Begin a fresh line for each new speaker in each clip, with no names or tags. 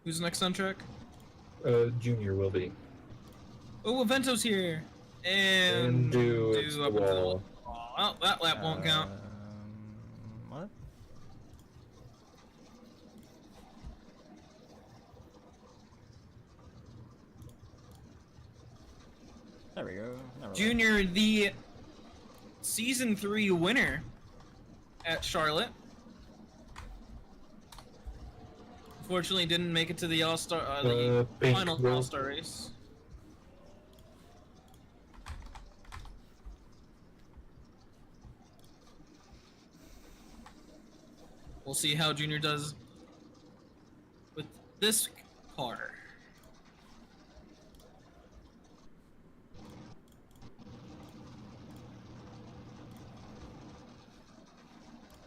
Who's next on track?
Junior will be.
Oh, Avento's here. And
do
up into the wall. Oh, that lap won't count.
What? There we go.
Junior, the Season 3 winner at Charlotte. Unfortunately, didn't make it to the All-Star, the final All-Star race. We'll see how Junior does with this car.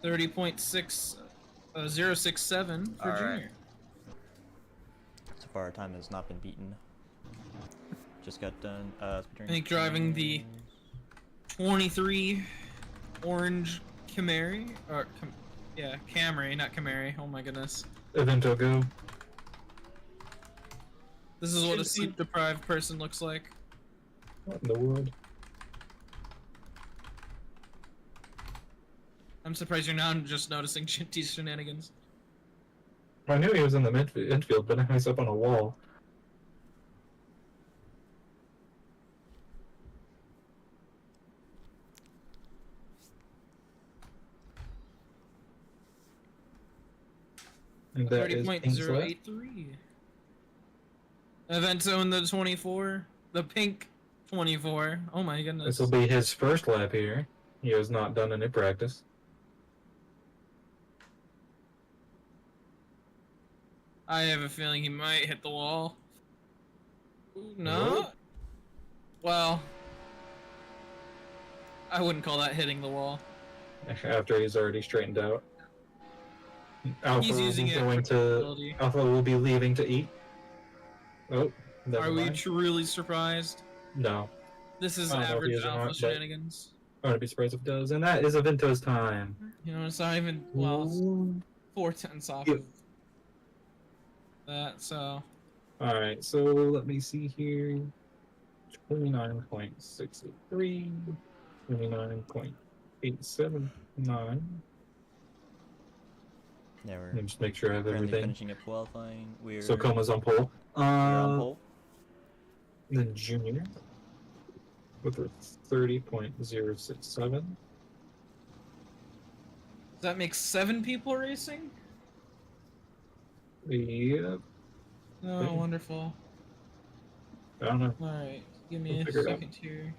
.067 for Junior.
So far, our time has not been beaten. Just got done.
I think driving the 23 orange Camry, or yeah, Camry, not Camry. Oh my goodness.
Evento go.
This is what a sleep-deprived person looks like.
What in the world?
I'm surprised you're now just noticing Shinty's shenanigans.
I knew he was in the infield, but now he's up on a wall. And that
30.083. Evento in the 24. The pink 24. Oh my goodness.
This will be his first lap here. He has not done any practice.
I have a feeling he might hit the wall. Ooh, no?
Nope.
Well, I wouldn't call that hitting the wall.
After he's already straightened out. Alpha
He's using it
going to Alpha will be leaving to eat. Oh,
are we truly surprised?
No.
This is average Alpha shenanigans.
I wouldn't be surprised if it does, and that is Avento's time.
You know, it's not even 4/10 off of that, so.
Alright, so let me see here. 29.683, 29.879.
Yeah,
Let me just make sure I have everything.
Finishing up qualifying.
So Koma's on pole.
We're on pole.
Then Junior with a 30.067.
Does that make 7 people racing?
Yep.
Oh, wonderful.
I don't know.
Alright, give me a second here.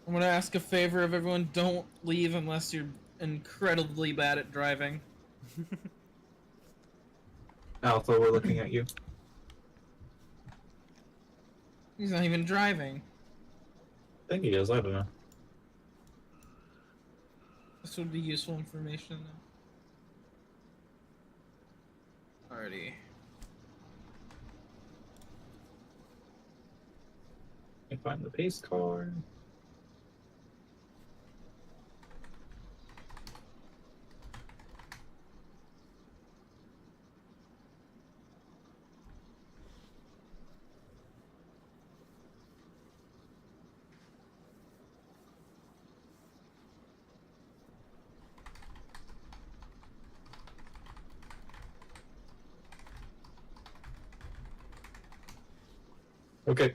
I'm gonna ask a favor of everyone, don't leave unless you're incredibly bad at driving.
Alpha, we're looking at you.
He's not even driving.
I think he is, I don't know.
This would be useful information though. Alrighty.
I find the pace car. Okay.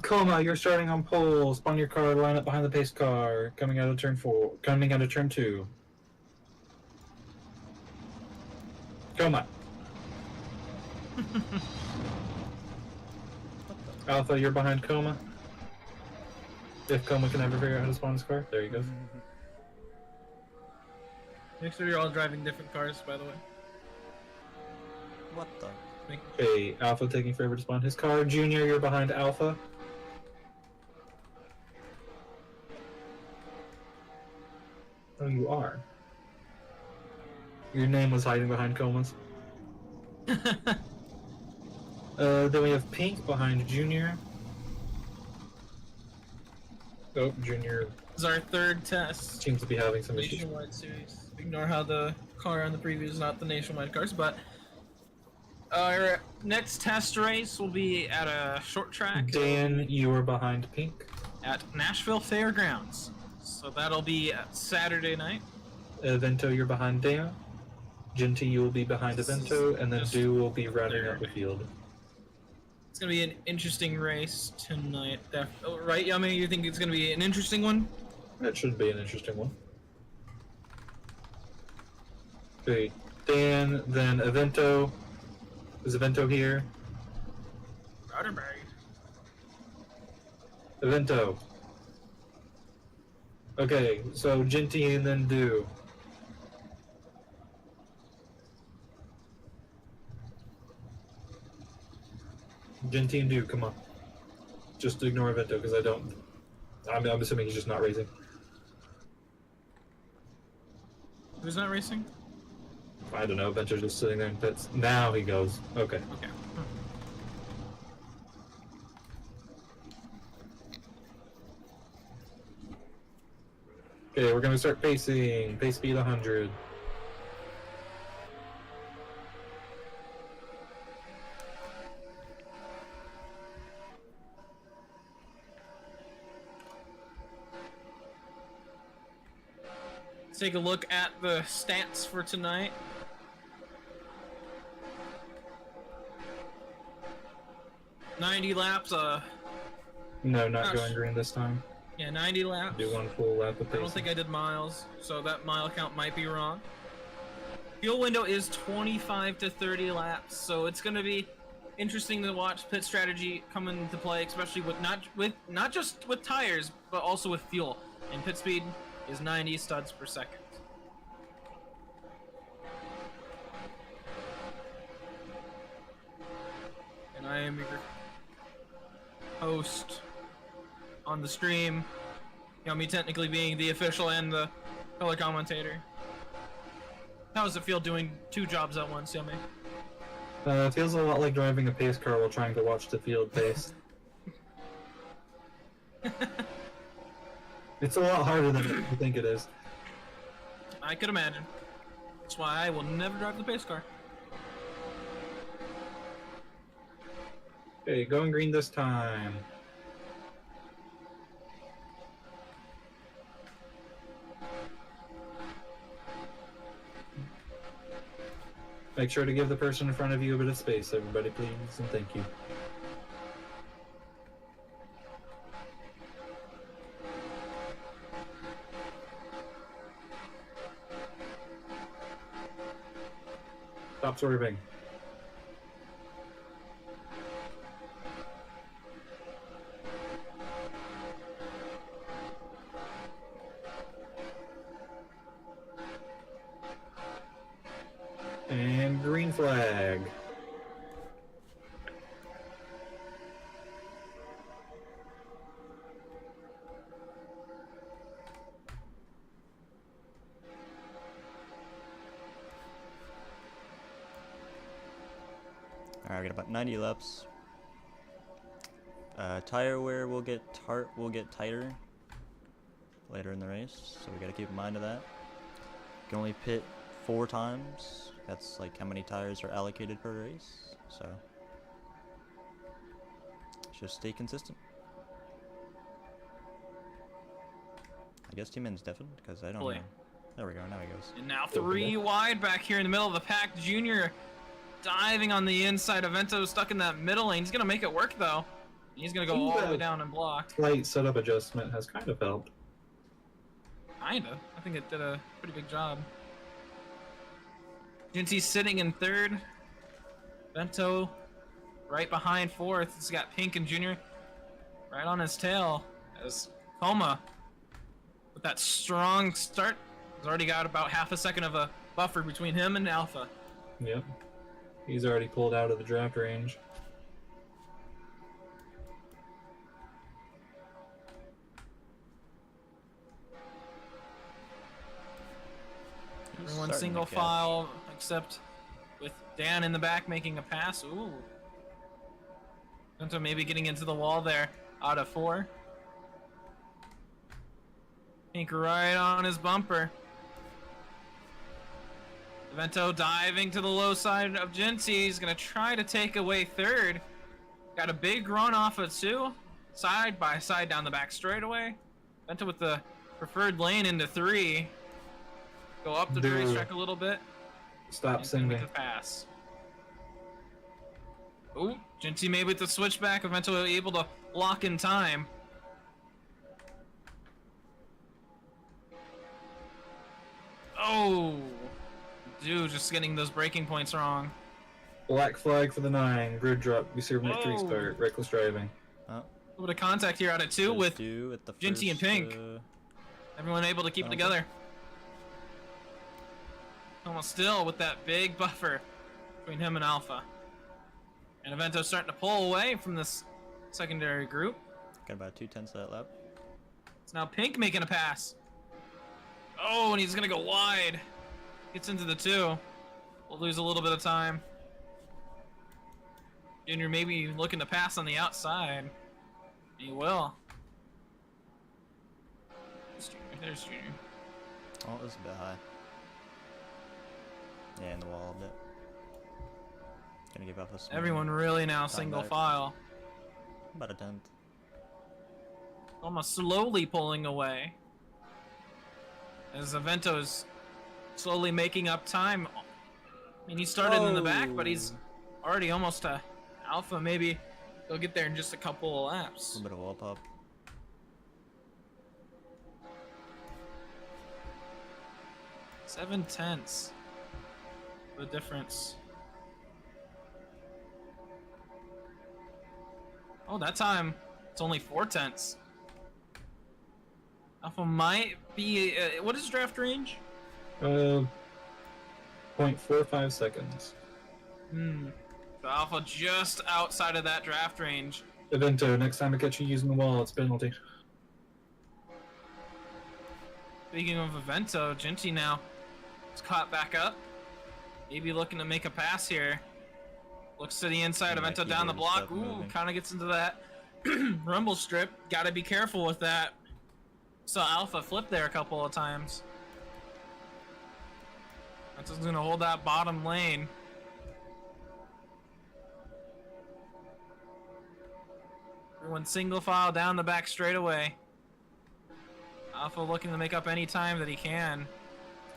Koma, you're starting on pole. Spawn your car, line up behind the pace car. Coming out of turn 4. Coming out of turn 2. Koma. Alpha, you're behind Koma. If Koma can ever figure out how to spawn his car. There you go.
Make sure you're all driving different cars, by the way.
What the?
Okay, Alpha taking forever to spawn his car. Junior, you're behind Alpha. Oh, you are. Your name was hiding behind Koma's. Then we have Pink behind Junior. Oh, Junior
This is our third test.
seems to be having some issues.
Nationwide series. Ignore how the car on the preview is not the nationwide cars, but our next test race will be at a short track.
Dan, you are behind Pink.
At Nashville Fairgrounds. So that'll be Saturday night.
Evento, you're behind Dan. Genty, you will be behind Evento, and then
Just
Do will be routing
there.
out the field.
It's gonna be an interesting race tonight. Right, Yami? You think it's gonna be an interesting one?
That should be an interesting one. Okay, Dan, then Evento. Is Evento here?
Rotterberg.
Evento. Okay, so Genty and then Do. Genty and Do, come on. Just ignore Evento because I'm assuming he's just not racing.
Who's not racing?
I don't know, Evento's just sitting there in pits. Now he goes. Okay.
Okay.
Okay, we're gonna start pacing. Pace speed 100.
Let's take a look at the stats for tonight. $90 laps,
No, not
Gosh.
going green this time.
yeah, 90 laps.
Do one full lap of
I
pacing.
don't think I did miles, so that mile count might be wrong. Fuel window is 25 to 30 laps, so it's going to be interesting to watch pit strategy come into play, especially with not just with tires, but also with fuel. And pit speed is 90 studs per second. And I am your host on the stream. You know, me technically being the official and the color commentator. How does it feel doing two jobs at once, Yummy?
It feels a lot like driving a pace car while trying to watch the field pace. It's a lot harder than you think it is.
I could imagine. That's why I will never drive the pace car.
Okay, going green this time. Make sure to give the person in front of you a bit of space, everybody, please, and thank you. Stop swerving. And green flag.
Alright, we got about 90 laps. Tire wear will get tighter later in the race, so we gotta keep in mind of that. You can only pit 4 times. That's like how many tires are allocated per race, so just stay consistent. I guess Team N's Devin, because I don't
Boy.
know. There we go, now he goes.
And now 3 wide back here in the middle of the pack. Junior diving on the inside. Avento stuck in that middle lane. He's going to make it work, though. He's going to go all the way down and block.
Slight setup adjustment has kind of helped.
Kinda. I think it did a pretty big job. Jinty's sitting in 3rd. Vento right behind 4th. He's got Pink and Junior right on his tail. As Koma, with that strong start, has already got about half a second of a buffer between him and Alpha.
Yep. He's already pulled out of the draft range.
Everyone
Starting to
single
catch.
file, except with Dan in the back making a pass. Ooh. Vento maybe getting into the wall there out of 4. Pink right on his bumper. Vento diving to the low side of Genty. He's gonna try to take away third. Got a big run off of 2. Side by side down the back straightaway. Vento with the preferred lane into 3. Go up the racetrack a little bit.
Stop singing.
Make the pass. Ooh, Genty maybe with the switchback. Vento able to lock in time. Oh, dude, just getting those braking points wrong.
Black flag for the 9. Grid drop. We see victory
Oh.
start. Reckless driving.
Oh,
A little bit of contact here out of 2 with
at the
Genty and
first,
Pink. Everyone able to keep it
penalty.
together. Almost still with that big buffer between him and Alpha. And Avento's starting to pull away from this secondary group.
Got about 2/10 of that lap.
It's now Pink making a pass. Oh, and he's gonna go wide. Gets into the 2. We'll lose a little bit of time. Junior maybe looking to pass on the outside. He will. There's Junior.
Oh, it was a bit high. Yeah, in the wall a bit. Gonna give up a small
Everyone really now
time
single
back.
file.
About a 10th.
Almost slowly pulling away. As Avento's slowly making up time. I mean, he started in the back, but he's already almost to Alpha. Maybe he'll get there in just a couple of
A
laps.
little bit of wall pop.
7/10. The difference. Oh, that time it's only 4/10. Alpha might be. What is draft range?
0.45 seconds.
So Alpha just outside of that draft range.
Evento, next time I catch you using the wall, it's penalty.
Speaking of Avento, Genty now is caught back up. Maybe looking to make a pass here. Looks to the inside,
He might
Avento
be
down the
able to
block.
stop
Ooh,
moving.
kind of gets into that rumble strip. Gotta be careful with that. Saw Alpha flip there a couple of times. Avento's gonna hold that bottom lane. Everyone single file down the back straightaway. Alpha looking to make up any time that he can.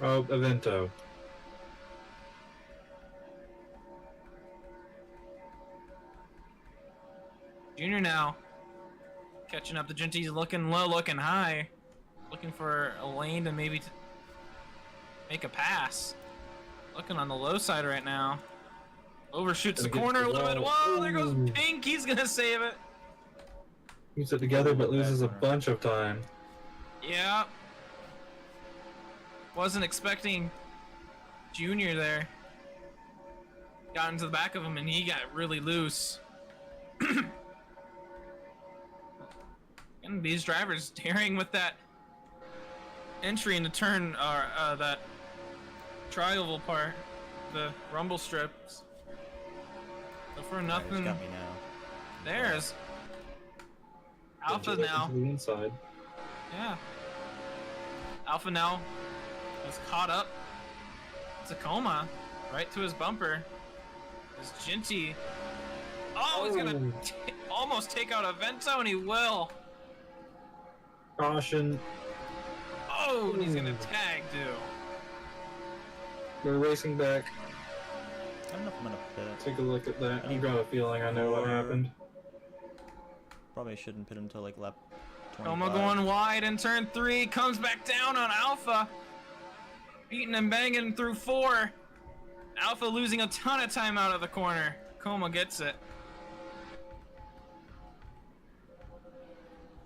Oh, Evento.
Junior now catching up to Genty's, looking low, looking high, looking for a lane to maybe make a pass. Looking on the low side right now. Overshoots the
Gonna get
corner a
the
little bit.
wall.
Whoa, there goes
Ooh.
Pink. He's gonna save it.
Keeps it together but loses a
Back
bunch of time.
Yeah. Wasn't expecting Junior there. Got into the back of him and he got really loose. And these drivers daring with that entry into turn, or that tri-oval part, the rumble strips. So for
Alright, he's
nothing,
got me now.
there's Alpha
Evento
now.
to the inside.
Yeah. Alpha now is caught up to Koma, right to his bumper. Is Genty. Oh, he's gonna almost take out Avento, and he will.
Caution.
Oh, and he's gonna
Ooh.
tag too.
We're racing back.
I don't know if I'm gonna pit.
Take a look at that. You got a feeling I know what happened.
Probably shouldn't pit until like lap 25.
Koma going wide in turn 3, comes back down on Alpha. Beating and banging through 4. Alpha losing a ton of time out of the corner. Koma gets it.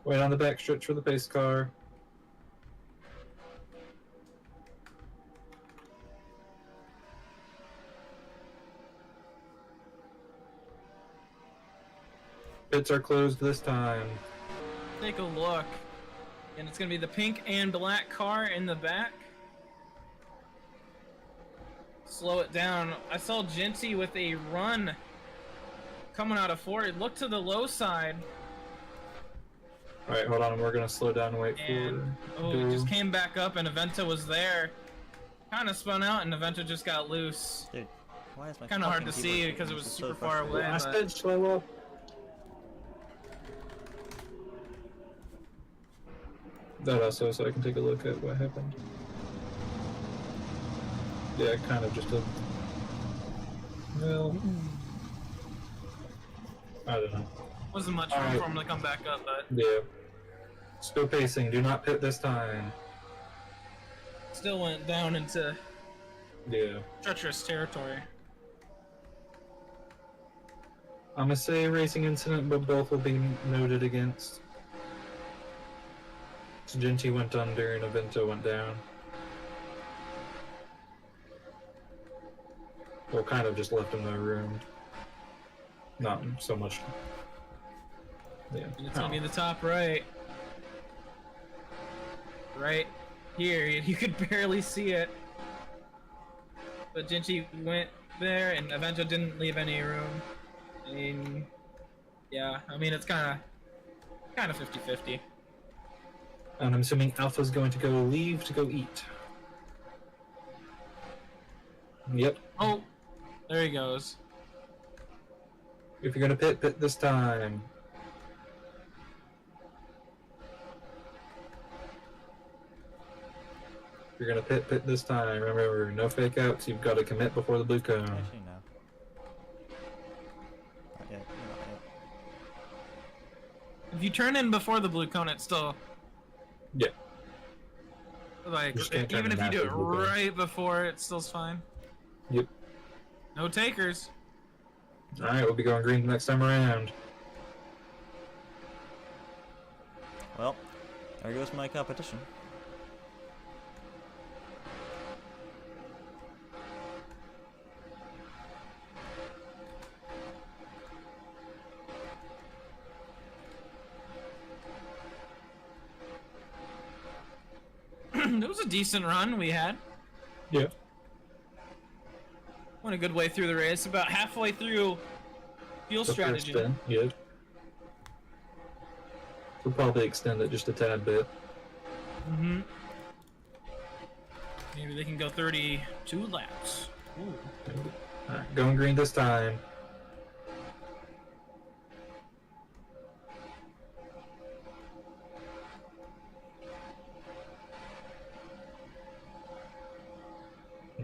Wait on the back stretch for the pace car. Pits are closed this time.
Take a look. And it's gonna be the pink and black car in the back. Slow it down. I saw Genty with a run coming out of 4. It looked to the low side.
Alright, hold on. We're gonna slow down and wait
And
for.
oh, it just came back up, and Aventa was there. Kind of spun out, and Aventa just got loose.
Dude, why is my
Kind of hard to
fucking
see
keyboard
because it
doing
was
this? It's
super
so
far
frustrating.
away.
Last
But
bit, slow up. That also, so I can take a look at what happened. Yeah, kind of just a. Well, I don't know.
wasn't much
All
room
right.
for him to come back up, but
Yeah. Still pacing. Do not pit this time.
still went down into
Yeah.
treacherous territory.
I'm gonna say racing incident, but both will be noted against. So Genty went under and Avento went down. Well, kind of just left him no room. Not so much. Yeah.
And it's gonna be the top right. Right here, you could barely see it. But Genchi went there, and Avento didn't leave any room. I mean, yeah, I mean, it's kind of 50-50.
And I'm assuming Alpha's going to go leave to go eat. Yep.
Oh, there he goes.
If you're gonna pit, pit this time. If you're gonna pit, pit this time. Remember, no fake outs. You've got to commit before the blue cone.
Actually, no. Not yet. Not yet.
If you turn in before the blue cone, it's still
Yeah.
like,
You just can't turn
even
in
if you do
after
it
the blue cone.
right before, it still's fine.
Yep.
No takers.
All right, we'll be going green next time around.
Well, there goes my competition.
It was a decent run we had.
Yeah.
Went a good way through the race. About halfway through fuel
The first
strategy.
spin, yeah. We'll probably extend it just a tad bit.
Mm-hmm. Maybe they can go 32 laps. Ooh.
Alright, going green this time.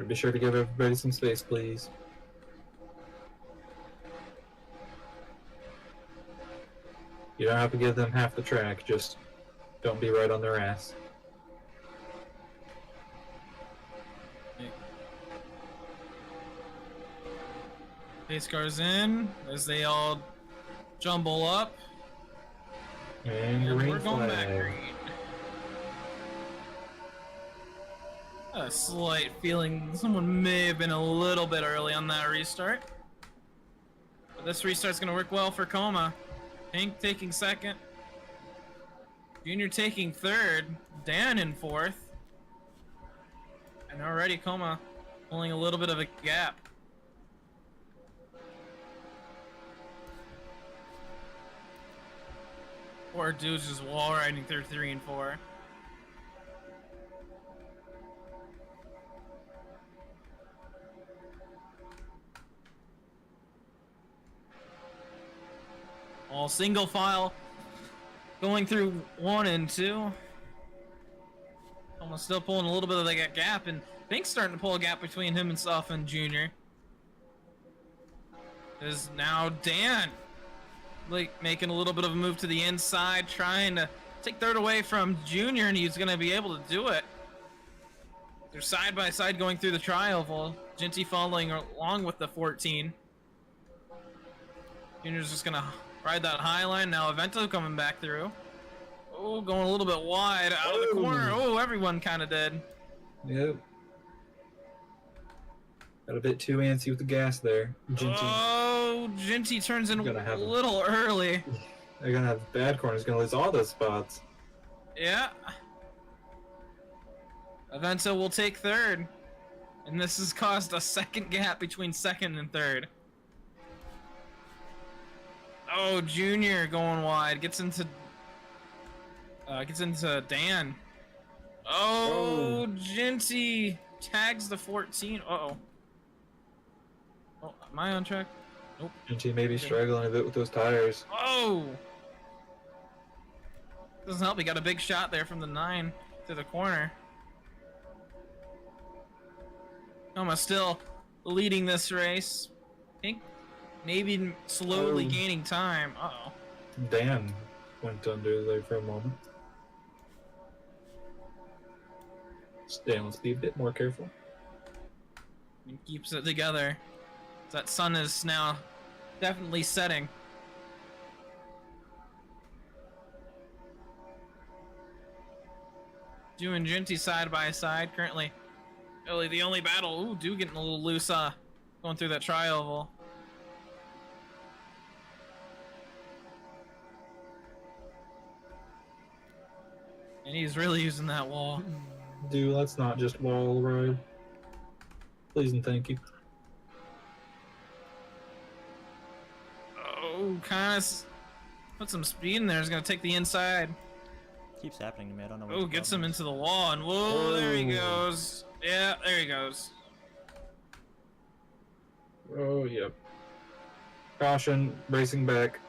Be sure to give everybody some space, please. You don't have to give them half the track, just don't be right on their ass.
Pace cars in as they all jumble up.
And
And
green
we're going back
flag.
green. A slight feeling someone may have been a little bit early on that restart. But this restart's gonna work well for Koma. Pink taking second. Junior taking third. Dan in fourth. And already Koma pulling a little bit of a gap. Poor dude's just wall riding through 3 and 4. All single file going through 1 and 2. Almost still pulling a little bit of that gap, and Pink's starting to pull a gap between himself and Junior. Is now Dan like making a little bit of a move to the inside, trying to take third away from Junior, and he's gonna be able to do it. They're side by side going through the tri-oval. Genty following along with the 14. Junior's just gonna ride that high line. Now Avento coming back through. Oh, going a little bit wide out of the corner. Oh, everyone kind of did.
Yep. Got a bit too antsy with the gas there. Genty.
Oh, Genty turns in
Gonna
a
have him.
little early.
They're gonna have bad corners. Gonna lose all those spots.
Yeah. Avento will take third. And this has caused a second gap between second and third. Oh, Junior going wide. Gets into Gets into Dan. Oh, Genty tags the 14. Uh-oh. Oh, am I on track? Nope.
Genty may be
Okay.
struggling a bit with those tires.
Oh! Doesn't help. He got a big shot there from the 9 to the corner. Koma still leading this race. I think maybe slowly gaining time. Uh-oh.
Dan went under there for a moment. Dan, let's be a bit more careful.
He keeps it together. That sun is now definitely setting. Dew and Genty side by side currently. Really the only battle. Ooh, Dew getting a little loose going through that tri-oval. And he's really using that wall.
Dude, let's not just wall ride. Please and thank you.
Oh, kind of put some speed in there. He's gonna take the inside.
Keeps happening to me. I don't know.
Oh, gets him into the wall, and whoa, there he goes. Yeah, there he goes.
Oh, yep. Caution, racing back.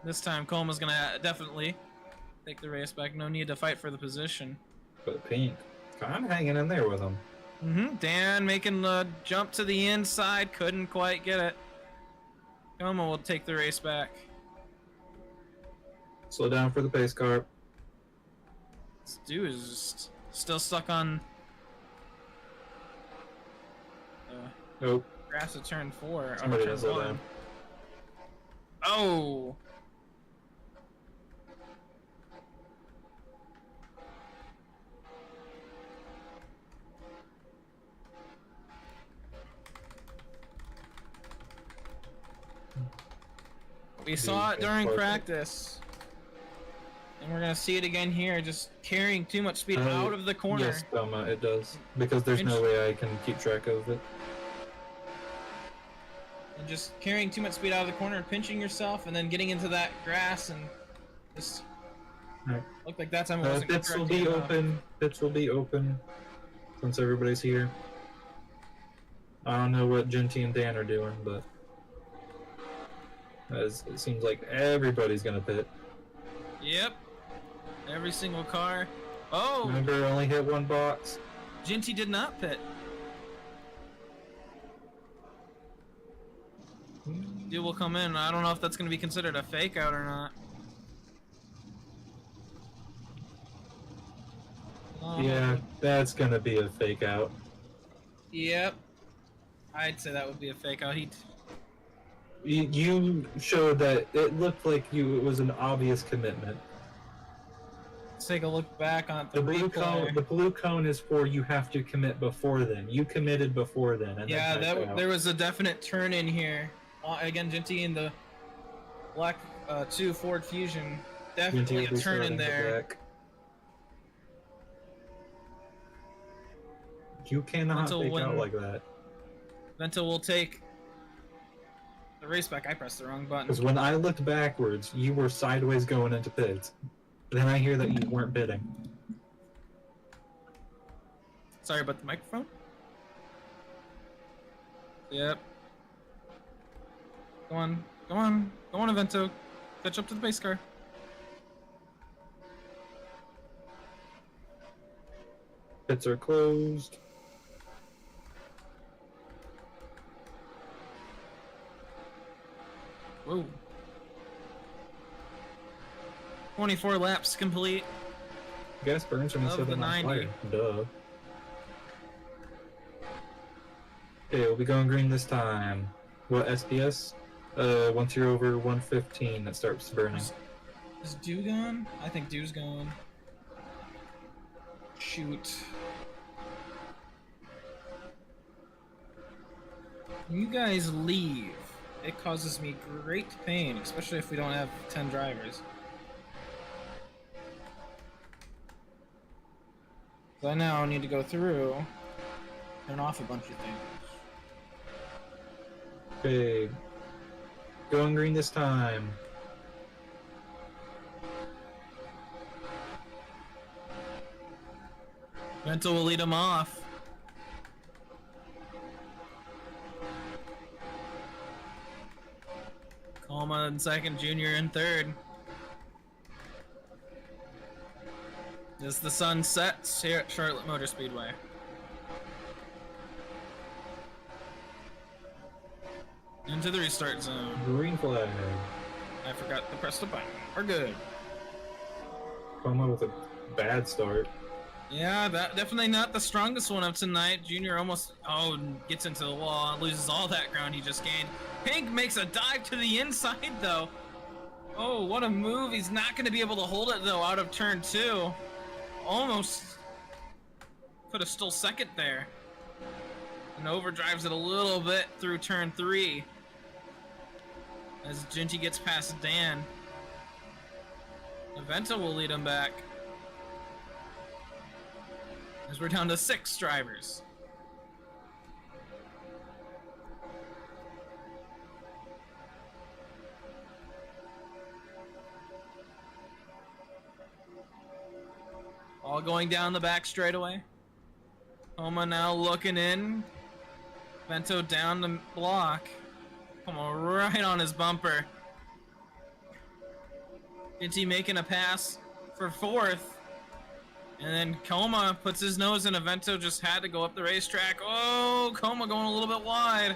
This time, Koma's gonna definitely take the race back. No need to fight for the position.
But Pink, kind of hanging in there with him.
Dan making the jump to the inside, couldn't quite get it. Koma will take the race back.
Slow down for the pace car.
This dude is just still stuck on
Nope.
grass at turn 4.
Somebody
turn
didn't slow
1.
down.
Oh! We saw it during practice. And we're gonna see it again here, just carrying too much speed out of the corner.
Yes, Koma, it does. Because there's no way I can keep track of it.
And just carrying too much speed out of the corner and pinching yourself and then getting into that grass and just
Right.
looked like that time it wasn't
Pits will
correcting
be
enough.
open. Pits will be open once everybody's here. I don't know what Genty and Dan are doing, but as it seems like everybody's gonna pit.
Yep. Every single car. Oh!
Remember, only hit one box.
Genty did not pit. Dude will come in. I don't know if that's going to be considered a fake out or not.
Yeah, that's gonna be a fake out.
Yep. I'd say that would be a fake out.
You showed that it looked like it was an obvious commitment.
Let's take a look back on
The blue cone. The blue cone is for you have to commit before then. You committed before then. And
Yeah,
then
there was a definite turn in here. Again, Genty in the black 2 Ford Fusion. Definitely a turn in there.
You cannot
Vento
fake out
win.
like that.
Vento will take the race back. I pressed the wrong button.
Because when I looked backwards, you were sideways going into pits. Then I hear that you weren't bidding.
Sorry about the microphone. Yep. Go on, go on, go on, Evento. Catch up to the base car.
Pits are closed.
Whoa. 24 laps complete.
Gas burns when you
Of
set
the
them on
90.
fire. Duh. Okay, we'll be going green this time. What SPS? Once you're over 115, that starts burning.
Is Dew gone? I think Dew's gone. Shoot. When you guys leave, it causes me great pain, especially if we don't have 10 drivers. So I now need to go through, turn off a bunch of things.
Okay. Going green this time.
Vento will lead him off. Koma in second, Junior in third. As the sun sets here at Charlotte Motor Speedway. Into the restart zone.
Green flag.
I forgot to press the button. We're good.
Koma with a bad start.
Yeah, that definitely not the strongest one of tonight. Junior almost gets into the wall and loses all that ground he just gained. Pink makes a dive to the inside though. Oh, what a move. He's not going to be able to hold it though out of turn 2. Almost could have stole second there. And overdrives it a little bit through turn 3. As Ginty gets past Dan. Aventa will lead him back. As we're down to 6 drivers. All going down the back straightaway. Koma now looking in. Vento down the block. Koma right on his bumper. Ginty making a pass for 4th. And then Koma puts his nose in. Vento just had to go up the racetrack. Oh, Koma going a little bit wide.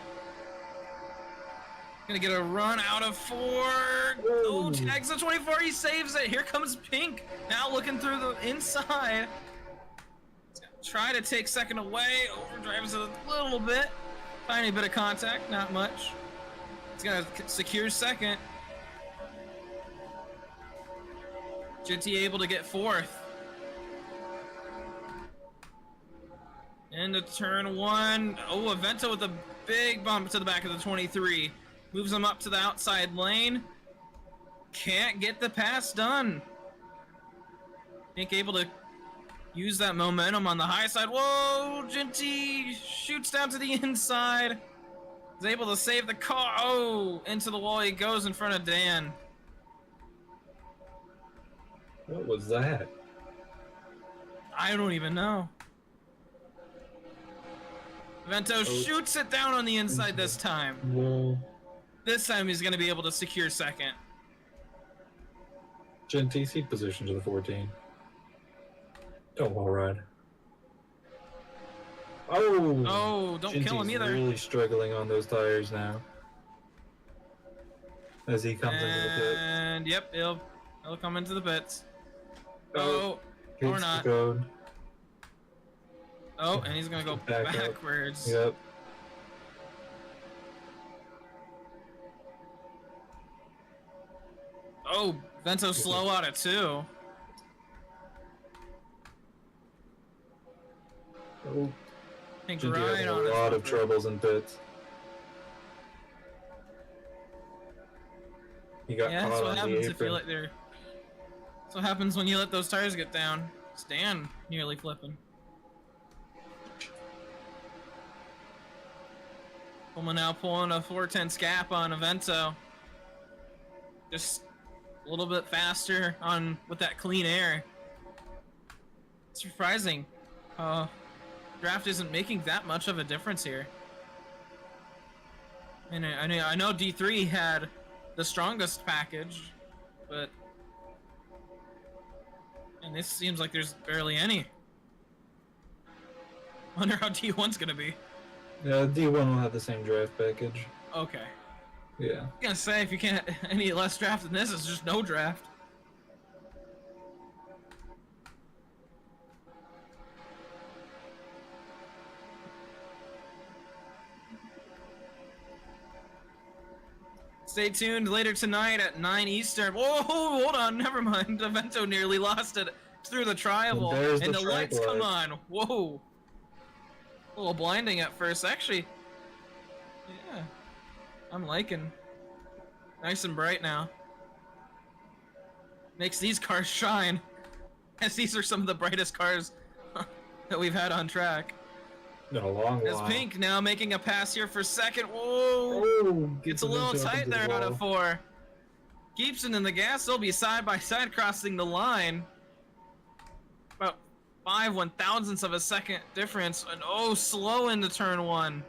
Gonna get a run out of 4. Oh, tags the 24. He saves it. Here comes Pink. Now looking through the inside. He's gonna try to take second away. Overdrives it a little bit. Tiny bit of contact, not much. He's gonna secure second. Ginty able to get 4th. Into turn 1. Oh, Aventa with a big bump to the back of the 23. Moves him up to the outside lane. Can't get the pass done. Pink able to use that momentum on the high side. Whoa, Ginty shoots down to the inside. Is able to save the car. Oh, into the wall he goes in front of Dan.
What was that?
I don't even know. Vento shoots it down on the inside this time.
Whoa.
This time he's going to be able to secure second.
Ginty seat position to the 14. Don't wall ride.
Oh, don't kill him
Ginty's
either.
Really struggling on those tires now. As he comes into the pit.
And yep, he'll come into the pits.
Oh,
or
hits
not.
the code.
Oh, and he's gonna go
Back up.
backwards.
Yep.
Oh, Vento slow out of 2.
Oh,
Pink
Ginty
right
having
on
a
his
lot of
bumper.
troubles in pits. He got
Yeah, that's
caught
what
on the
happens if you
apron.
let their. That's what happens when you let those tires get down. Stan nearly flipping. Koma now pulling a 410 scap on Avento. Just a little bit faster on with that clean air. It's surprising. Draft isn't making that much of a difference here. And I know D3 had the strongest package, but and this seems like there's barely any. Wonder how D1's gonna be.
Yeah, D1 will have the same draft package.
Okay.
Yeah.
I'm gonna say if you can't any less draft than this, it's just no draft. Stay tuned later tonight at 9 Eastern. Whoa, hold on, never mind. Avento nearly lost it through the tri-oval.
And there's
And
the
the lights
track
come
light.
on. Whoa. A little blinding at first. Actually, yeah. I'm liking. Nice and bright now. Makes these cars shine. As these are some of the brightest cars that we've had on track.
No, long
As
while.
Pink now making a pass here for second. Whoa!
Oh,
It's a little
Vento up
tight
into the
there out of
wall.
4. Gibson and the gas, they'll be side by side crossing the line. About 5/1000ths of a second difference. And oh, slow into turn 1.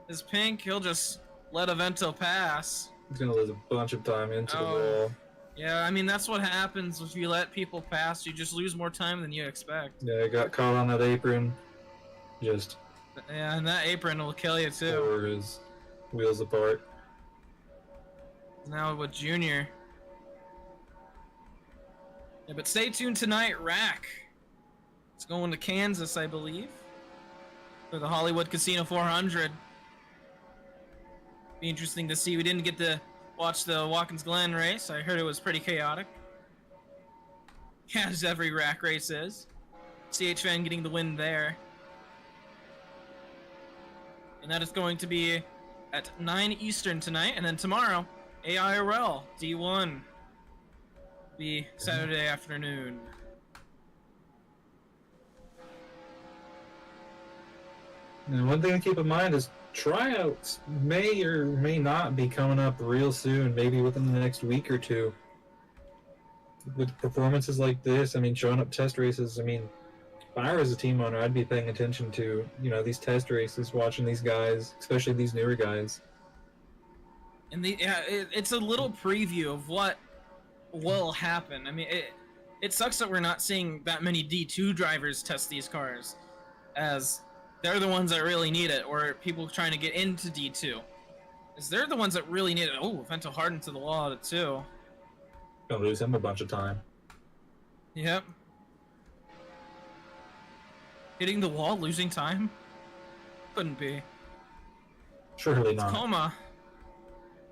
As Pink, he'll just let a Vento pass.
He's gonna lose a bunch of time into the wall.
Yeah, I mean, that's what happens if you let people pass. You just lose more time than you expect.
Yeah, got caught on that apron. Just
Yeah, and that apron will kill you too.
tore his wheels apart.
Now with Junior. Yeah, but stay tuned tonight, Rack. It's going to Kansas, I believe, for the Hollywood Casino 400. Be interesting to see. We didn't get to watch the Watkins Glen race. I heard it was pretty chaotic. As every Rack race is. CHN getting the win there. And that is going to be at 9 Eastern tonight. And then tomorrow, AIRL D1. Be Saturday afternoon.
And one thing to keep in mind is tryouts may or may not be coming up real soon, maybe within the next week or two. With performances like this, I mean, showing up test races, I mean, if I was a team owner, I'd be paying attention to, you know, these test races, watching these guys, especially these newer guys.
And it's a little preview of what will happen. I mean, it sucks that we're not seeing that many D2 drivers test these cars, as they're the ones that really need it, or people trying to get into D2. As they're the ones that really need it. Oh, Vento hardened to the wall at 2.
Gonna lose him a bunch of time.
Yep. Hitting the wall, losing time? Couldn't be.
Surely
It's
not.
Koma.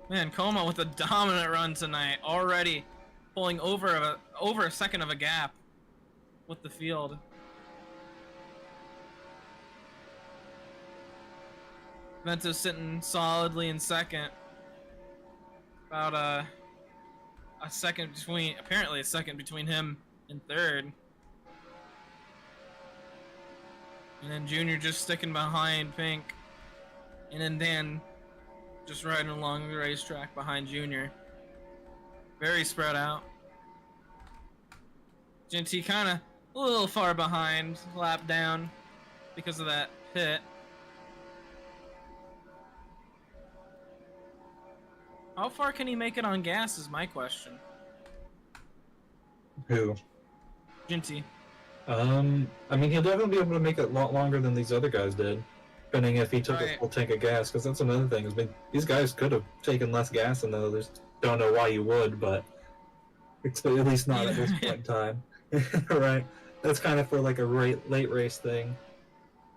Man, Koma with a dominant run tonight. Already pulling over a second of a gap with the field. Vento's sitting solidly in second. About a second between, apparently a second between him and third. And then Junior just sticking behind Pink. And then Dan just riding along the racetrack behind Junior. Very spread out. Genty kind of a little far behind, lap down because of that pit. How far can he make it on gas is my question.
Who?
Genty.
I mean, he'll definitely be able to make it a lot longer than these other guys did, depending if he took a
Right.
full tank of gas. Because that's another thing. I mean, these guys could have taken less gas than the others. Don't know why you would, but it's at least not at this point in time, right? That's kind of for like a late race thing.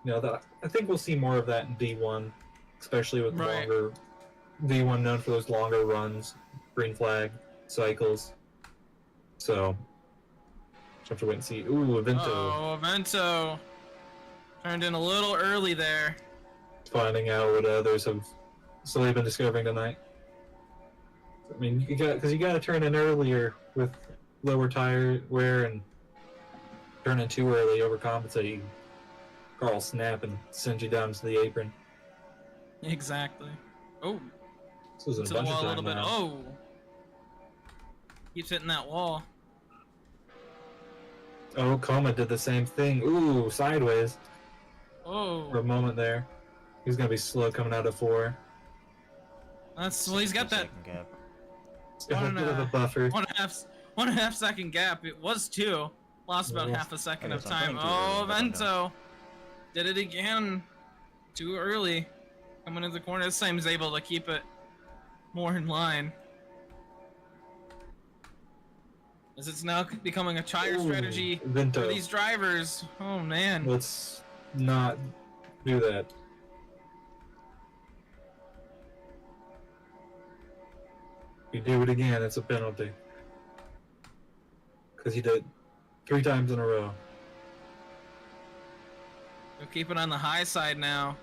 You know, that I think we'll see more of that in D1, especially with
Right.
longer D1 known for those longer runs, green flag cycles. So. Just have to wait and see. Ooh, Vento.
Oh, Vento turned in a little early there.
Finding out what others have slowly been discovering tonight. I mean, you got to turn in earlier with lower tire wear, and turning too early overcompensate. Carl snap and send you down to the apron.
Exactly. Oh,
This was
to
a
the
bunch of
wall a
time
little bit.
now.
Oh, keeps hitting that wall.
Oh, Koma did the same thing. Ooh, sideways for a
Oh,
moment there. He's gonna be slow coming out of 4.
that's well. He's got that
Second gap.
He's got a
One,
bit of a buffer.
1.5 second gap. It was 2. Lost about
Yeah.
half a second
Okay,
of
so I'm
time.
going too
Oh,
early, but I'm
Vento did it again. Too early. Coming into the corner. This time he's able to keep it more in line. As it's now becoming a tire
Ooh,
strategy
Vento.
for these drivers. Oh man.
Let's not do that. If you do it again, it's a penalty. Because he did 3 times in a row.
We'll keep it on the high side now.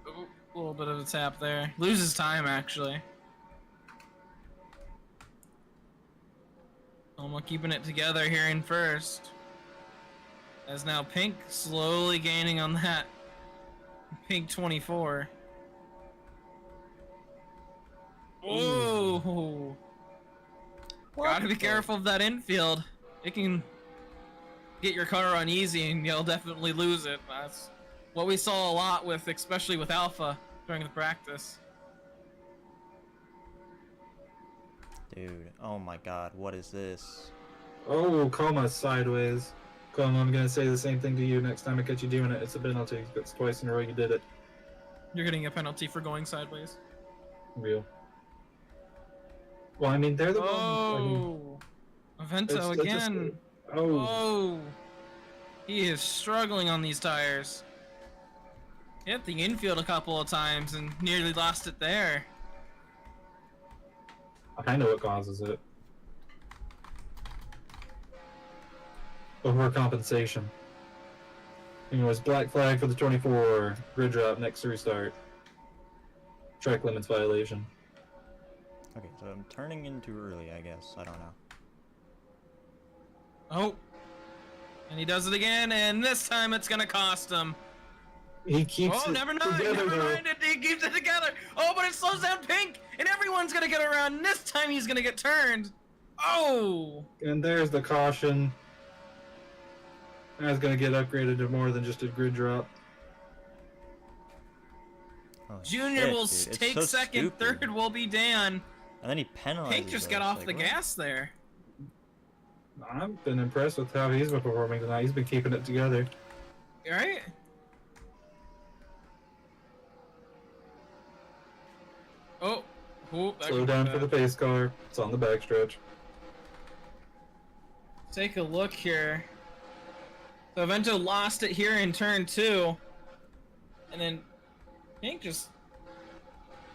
Ooh, a little bit of a tap there. Loses time actually. Koma keeping it together here in first. As now Pink slowly gaining on that. Pink 24. Whoa! Gotta be careful of that infield. It can get your car on easy and you'll definitely lose it. That's what we saw a lot with, especially with Alpha during the practice.
Dude, oh my god, what is this?
Oh, Koma sideways. Koma, I'm gonna say the same thing to you next time I catch you doing it. It's a penalty. It's twice in a row you did it.
You're getting a penalty for going sideways.
Real. Well, I mean, they're the ones. I mean,
Oh! Avento
it's just-
again.
oh,
Oh! He is struggling on these tires. Hit the infield a couple of times and nearly lost it there.
I know what causes it. Overcompensation. Anyways, black flag for the 24. Grid drop next to restart. Track limits violation.
Okay, so I'm turning in too early, I guess. I don't know.
Oh! And he does it again, and this time it's gonna cost him.
He keeps
Oh,
it
never mind,
together,
never
though.
mind, he keeps it together. Oh, but it slows down Pink, and everyone's gonna get around, and this time he's gonna get turned. Oh!
And there's the caution. That's gonna get upgraded to more than just a grid drop.
Oh,
Junior
shit,
will
dude. It's
take
so
second,
stupid.
third will be Dan.
And then he penalizes
Pink just got
us,
off
like,
the
what?
gas there.
I've been impressed with how he's been performing tonight. He's been keeping it together.
Right? Oh, that
Slow
could be
down for
bad.
the pace car. It's on the backstretch.
Take a look here. So Avento lost it here in turn 2. And then Pink just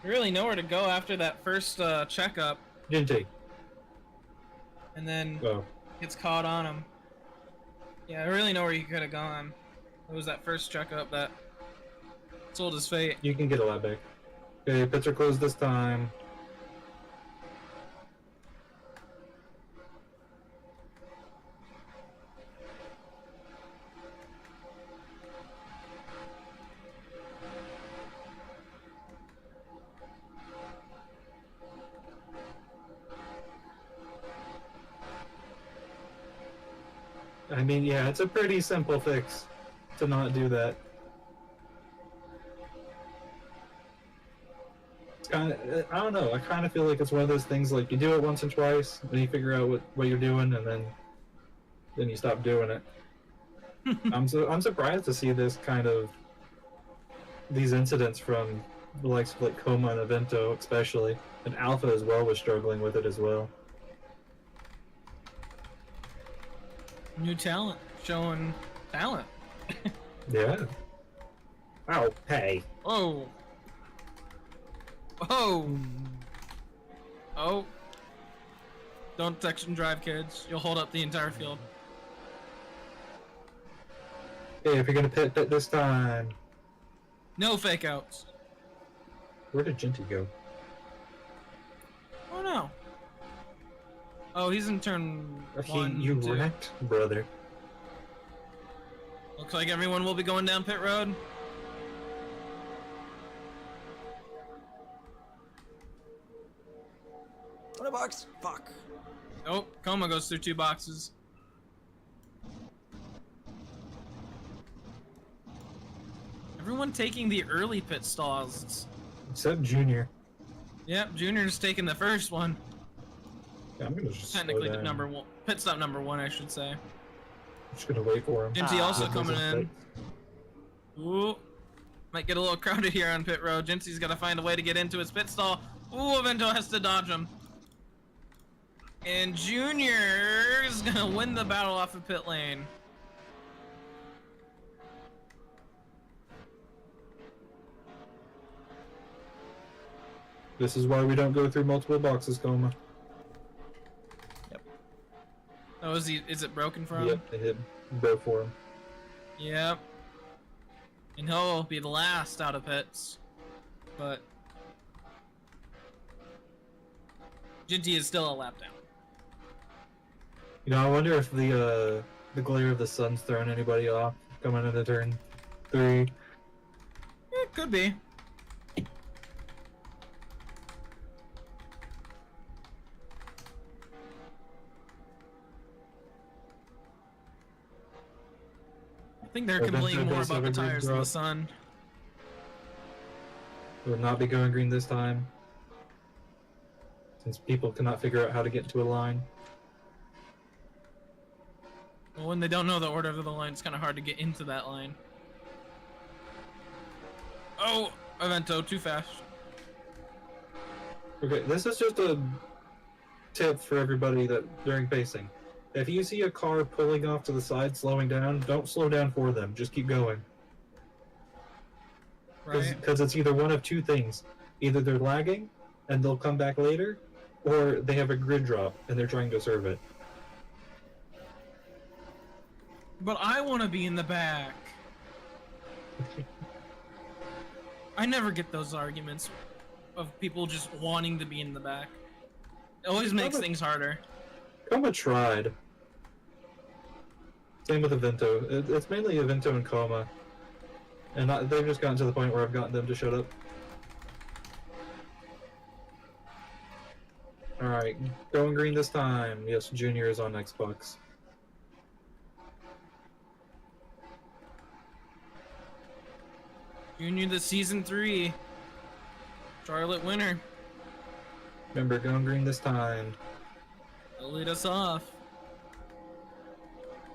really nowhere to go after that first checkup.
Jinty.
And then
Oh.
gets caught on him. Yeah, I really know where he could have gone. It was that first checkup that sold his fate.
You can get a lap back. Okay, pits are closed this time. I mean, yeah, it's a pretty simple fix to not do that. It's kind of, I don't know, I kind of feel like it's one of those things like you do it once and twice, then you figure out what you're doing, and then you stop doing it. I'm surprised to see this kind of these incidents from the likes of like Koma and Avento especially, and Alpha as well was struggling with it as well.
New talent. Showing talent.
Yeah. Oh, hey.
Oh. Oh. Oh. Don't section drive, kids. You'll hold up the entire field.
Hey, if you're gonna pit this time.
No fake outs.
Where did Jinty go?
Oh no. Oh, he's in turn 1.
You
2.
wrecked, brother.
Looks like everyone will be going down pit road.
What a box! Fuck!
Oh, Koma goes through 2 boxes. Everyone taking the early pit stalls.
Except Junior.
Yep, Junior's taking the first one.
Yeah, I'm gonna just
Technically,
slow down.
pit stop number 1, I should say.
I'm just gonna wait for him.
Jinty also
Ah.
coming in. Ooh, might get a little crowded here on pit road. Jinty's got to find a way to get into his pit stall. Ooh, Avento has to dodge him. And Junior is gonna win the battle off of pit lane.
This is why we don't go through multiple boxes, Koma.
Oh, is it broken for him?
Yep, they hit both for him.
Yep. And he'll be the last out of pits. But Jinty is still a lap down.
You know, I wonder if the the glare of the sun's throwing anybody off coming into turn 3.
It could be. I think they're
Or
complaining
Vento
more
does
about the
have a green
tires than the
drop.
sun.
Will not be going green this time, since people cannot figure out how to get into a line.
Well, when they don't know the order of the line, it's kind of hard to get into that line. Oh, Avento, too fast.
Okay, this is just a tip for everybody that during pacing. If you see a car pulling off to the side, slowing down, don't slow down for them. Just keep going.
Right?
Because it's either one of two things. Either they're lagging, and they'll come back later, or they have a grid drop, and they're trying to serve it.
But I want to be in the back. I never get those arguments of people just wanting to be in the back. It always makes things harder.
Koma tried. Same with Avento. It's mainly Avento and Koma. And they've just gotten to the point where I've gotten them to shut up. Alright, going green this time. Yes, Junior is on Xbox.
Junior, the season 3 Charlotte winner.
Remember, going green this time.
They'll lead us off.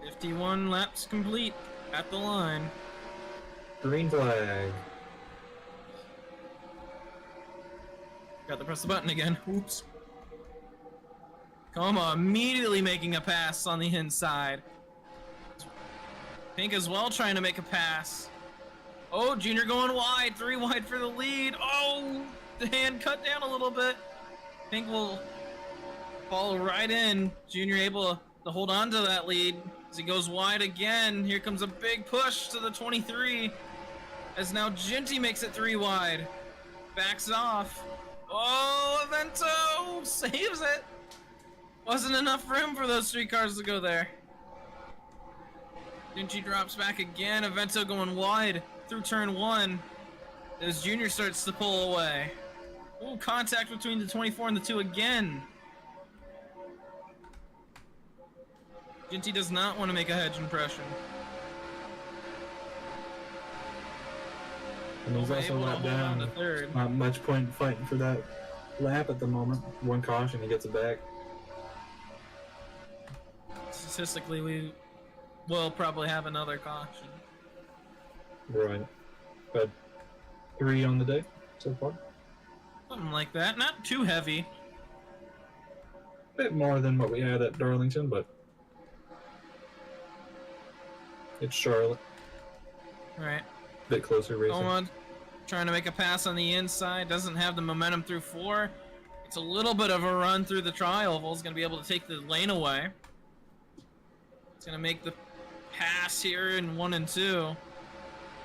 51 laps complete at the line.
Green flag.
Got to press the button again. Oops. Koma immediately making a pass on the inside. Pink as well trying to make a pass. Oh, Junior going wide. 3 wide for the lead. Oh, the hand cut down a little bit. Pink will follow right in. Junior able to hold on to that lead as he goes wide again. Here comes a big push to the 23. As now Ginty makes it 3 wide. Backs off. Oh, Avento saves it. Wasn't enough room for those 3 cars to go there. Ginty drops back again. Avento going wide through turn 1 as Junior starts to pull away. Ooh, contact between the 24 and the 2 again. Ginty does not want to make a hedge impression.
And he's also
Able to
lap
hold on to
down.
third.
Not much point fighting for that lap at the moment. One caution, he gets it back.
Statistically, we will probably have another caution.
Right. But 3 on the day so far.
Something like that. Not too heavy.
Bit more than what we had at Darlington, but it's Charlotte.
Right.
Bit closer racing.
Koma trying to make a pass on the inside. Doesn't have the momentum through 4. It's a little bit of a run through the tri-oval. Is going to be able to take the lane away. It's going to make the pass here in 1 and 2.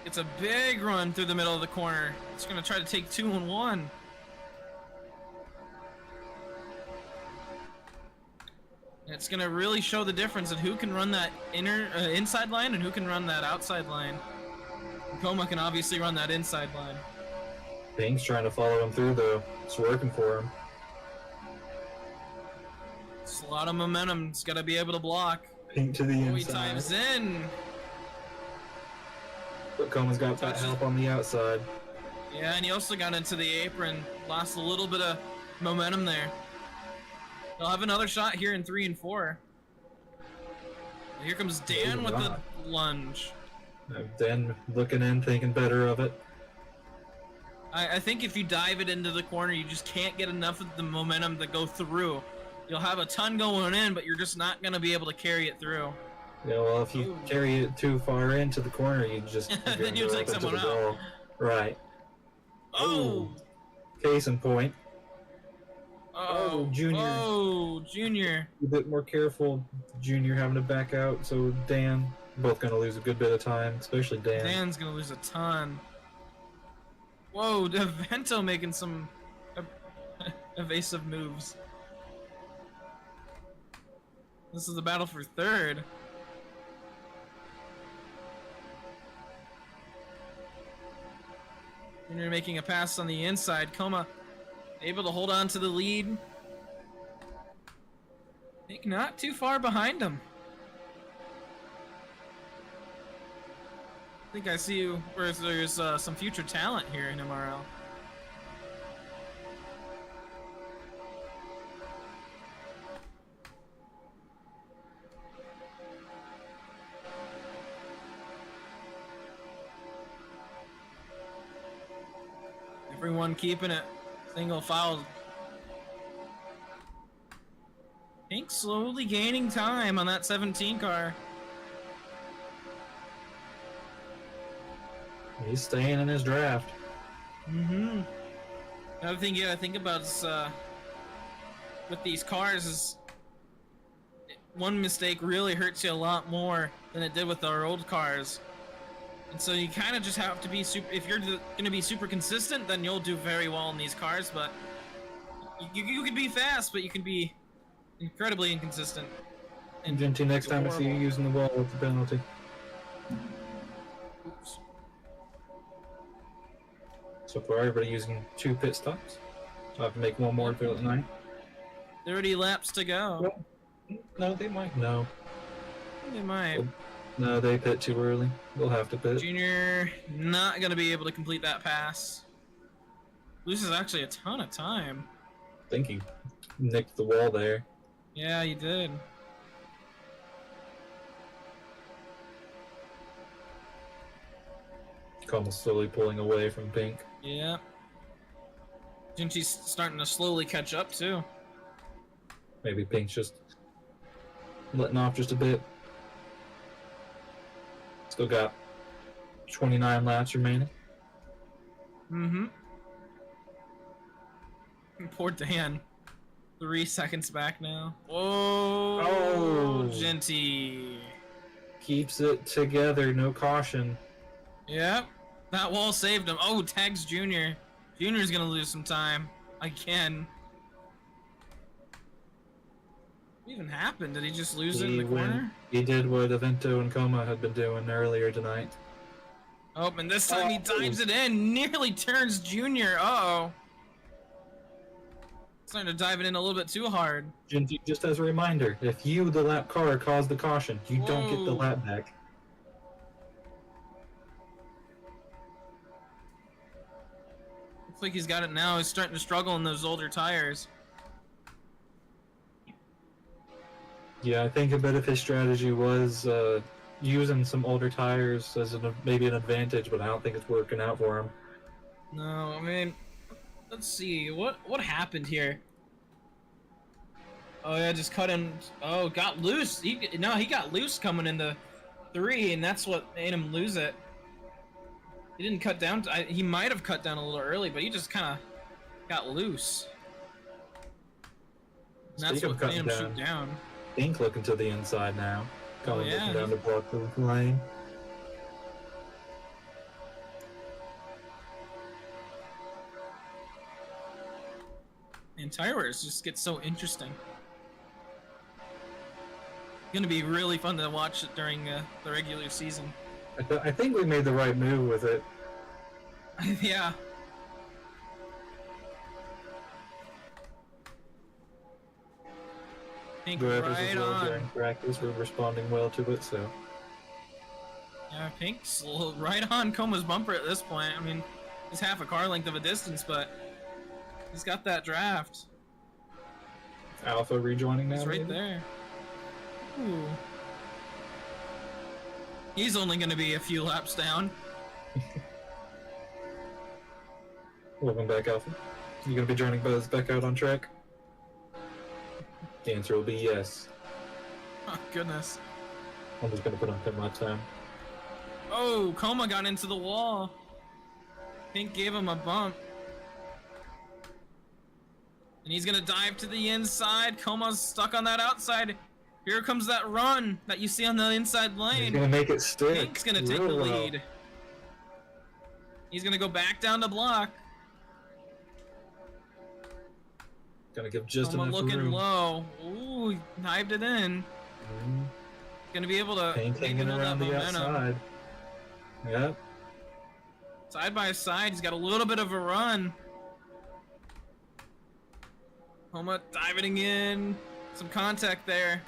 It's a big run through the middle of the corner. It's going to try to take 2 and 1. It's going to really show the difference in who can run that inside line and who can run that outside line. Koma can obviously run that inside line.
Pink's trying to follow him through, though. It's working for him.
It's a lot of momentum. It's got to be able to block.
Pink to the
He
inside.
times in.
But Coma's got that help on the outside.
Yeah, and he also got into the apron. Lost a little bit of momentum there. They'll have another shot here in 3 and 4. Here comes Dan with the lunge.
Dan looking in, thinking better of it.
I think if you dive it into the corner, you just can't get enough of the momentum to go through. You'll have a ton going in, but you're just not going to be able to carry it through.
Yeah, well, if you carry it too far into the corner, you just
Then you take someone out.
Right.
Oh!
Case in point.
Oh,
Junior.
Oh, Junior.
A bit more careful. Junior having to back out, so Dan both going to lose a good bit of time, especially Dan.
Dan's going to lose a ton. Whoa, Vento making some evasive moves. This is the battle for third. Junior making a pass on the inside. Koma able to hold on to the lead. I think not too far behind him. I think I see where there's some future talent here in MRL. Everyone keeping it single file. Pink slowly gaining time on that 17 car.
He's staying in his draft.
Mm-hmm. Another thing you gotta think about is with these cars is one mistake really hurts you a lot more than it did with our old cars. And so you kind of just have to be super. If you're gonna be super consistent, then you'll do very well in these cars. But you can be fast, but you can be incredibly inconsistent.
And Genty, next time I see you using the wall, what's the penalty?
Oops.
So far, everybody using 2 pit stops. So I have to make one more for tonight.
30 laps to go.
No, they might. No.
They might.
No, they pit too early. They'll have to pit.
Junior not gonna be able to complete that pass. Loses actually a ton of time.
I think he nicked the wall there.
Yeah, you did.
Koma slowly pulling away from Pink.
Yeah. Jinchi's starting to slowly catch up too.
Maybe Pink's just letting off just a bit. Still got 29 laps remaining.
Mm-hmm. Poor Dan. 3 seconds back now. Whoa!
Oh!
Genty.
Keeps it together, no caution.
Yep. That wall saved him. Oh, tags Junior. Junior's gonna lose some time. Again. What even happened? Did he just lose it in the corner?
He did what Avento and Koma had been doing earlier tonight.
Oh, and this time he dives it in. Nearly turns Junior. Uh-oh. Starting to dive it in a little bit too hard.
Genty, just as a reminder, if you, the lap car, caused the caution, you don't get the
Whoa.
lap back.
Looks like he's got it now. He's starting to struggle in those older tires.
Yeah, I think a bit of his strategy was using some older tires as maybe an advantage, but I don't think it's working out for him.
No, I mean, let's see. What happened here? Oh yeah, just cut him. Oh, got loose. He got loose coming into 3, and that's what made him lose it. He didn't cut down. He might have cut down a little early, but he just kind of got loose. And that's what made him shoot down.
Pink looking to the inside now. Going
yeah.
looking down to block the lane.
And tire wears just get so interesting. Gonna be really fun to watch it during the regular season.
I think we made the right move with it.
Yeah. Pink
Whoever's
right
as well
on.
during practice, we're responding well to it, so.
Yeah, Pink's right on Koma's bumper at this point. I mean, he's half a car length of a distance, but he's got that draft.
Alpha rejoining now.
He's right
maybe?
there. Ooh. He's only going to be a few laps down.
Welcome back, Alpha. You gonna be joining Buzz back out on track? The answer will be yes.
Oh, goodness.
I'm just gonna put on pit my time.
Oh, Koma got into the wall. Pink gave him a bump. And he's gonna dive to the inside. Koma's stuck on that outside. Here comes that run that you see on the inside lane.
He's gonna make it stick.
Pink's gonna take
real
the
well.
lead. He's gonna go back down to block.
Gonna give just
Koma
enough
looking
room.
low. Ooh, he dived it in.
Mhm.
Gonna be able to
Pink hanging
hold
around
that
the
momentum.
outside. Yep.
Side by side, he's got a little bit of a run. Koma diving in. Some contact there.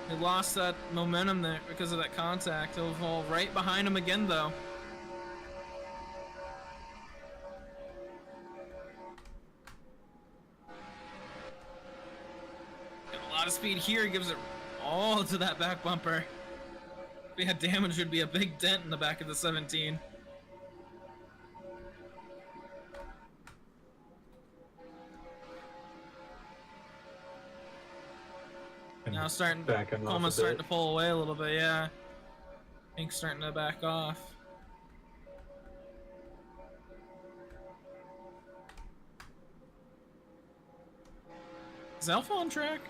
He lost that momentum there because of that contact. He'll fall right behind him again, though. Got a lot of speed here. He gives it all to that back bumper. If he had damage, would be a big dent in the back of the 17. Now Koma's starting to pull away a little bit, yeah. Pink's starting to back off. Is Alpha on track?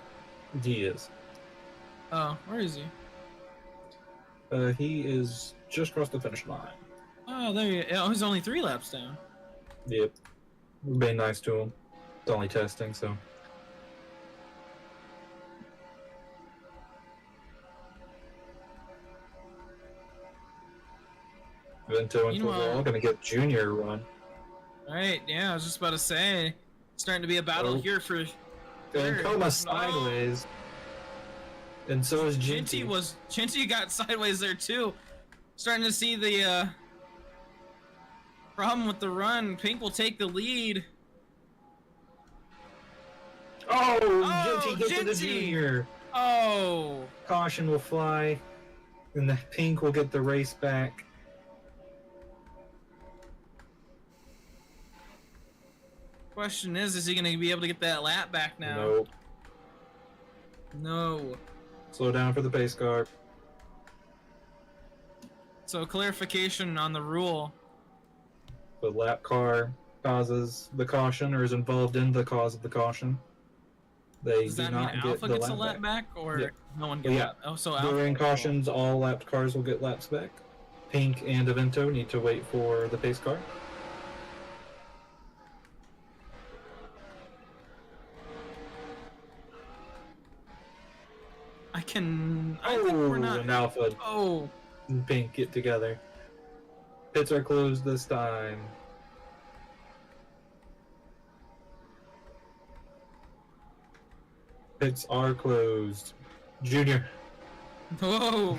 He is.
Oh, where is he?
He is just across the finish line.
Oh, there you go. Oh, he's only 3 laps down.
Yep. We're being nice to him. It's only testing, so. Vento and Overall gonna get Junior a run.
Right, yeah, I was just about to say. Starting to be a battle here for.
And Koma sideways. And so is Jinty.
Jinty got sideways there too. Starting to see the problem with the run. Pink will take the lead.
Oh, Jinty gets to the Junior.
Oh.
Caution will fly. And the Pink will get the race back.
Question is he going to be able to get that lap back now?
Nope.
No.
Slow down for the pace car.
So clarification on the rule.
The lap car causes the caution or is involved in the cause of the caution. They
Does
do
that
not
mean
get
Alpha
the
gets
lap
a lap back or
yeah.
no one gets lap? Oh, so Alpha.
During cautions, all lapped cars will get laps back. Pink and Avento need to wait for the pace car.
I think we're not.
And Alpha and Pink get together. Pits are closed this time. Pits are closed. Junior.
Whoa!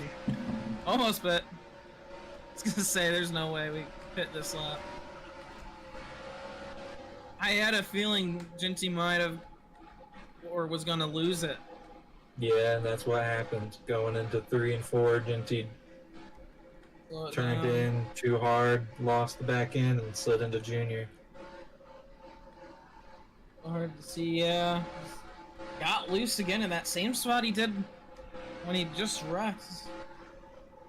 Almost bit. I was gonna say there's no way we pit this lap. I had a feeling Jinty might have or was gonna lose it.
Yeah, and that's what happened. Going into 3 and 4, Jinty turned in too hard, lost the back end, and slid into Junior.
Hard to see, yeah. Got loose again in that same spot he did when he just wrecked.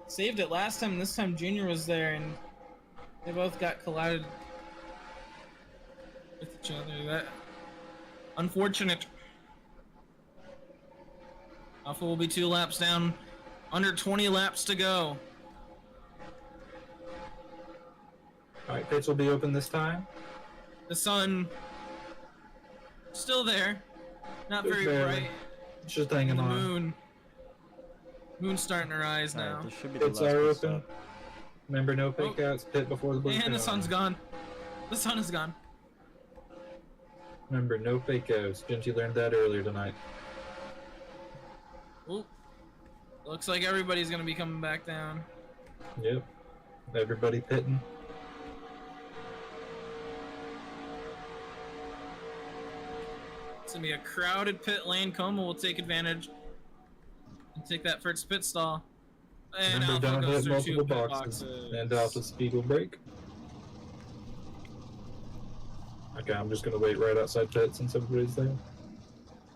Saved it last time, this time Junior was there, and they both got collided with each other. That unfortunate. Alpha will be 2 laps down, under 20 laps to go.
Alright, pits will be open this time.
The sun still there, not very bright.
It's just hanging on.
The moon's starting to rise now.
This should be
Pits
the last
are
pit
open.
stop.
Remember, no fake outs. Pit before the blue.
And the sun's gone. The sun is gone.
Remember, no fake outs. Jinty learned that earlier tonight.
Ooh. Looks like everybody's gonna be coming back down.
Yep. Everybody pitting.
It's gonna be a crowded pit lane. Koma will take advantage and take that first pit stall. And
Remember,
Alpha
don't
goes
hit
through 2
multiple
pit
boxes. And Alpha speed will break. Okay, I'm just gonna wait right outside pit since everybody's there.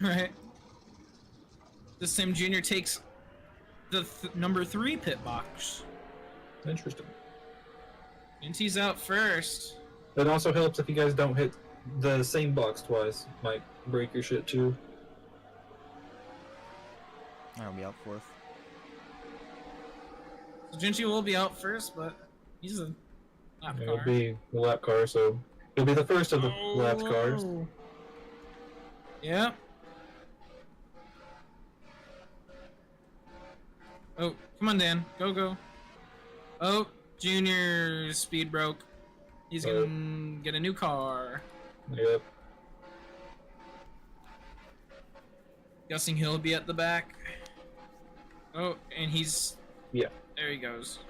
Right. This time Junior takes the number 3 pit box.
Interesting.
Jinty's out first.
It also helps if you guys don't hit the same box twice. Might break your shit too.
I'll be out 4th.
So Jinty will be out first, but he's a lap car.
It'll be the lap car, so he'll be the first of the lapped cars.
Yeah. Oh, come on, Dan. Go, go. Oh, Junior's speed broke. He's gonna get a new car.
Yep.
Guessing he'll be at the back. Oh, and he's...
Yeah.
There he goes.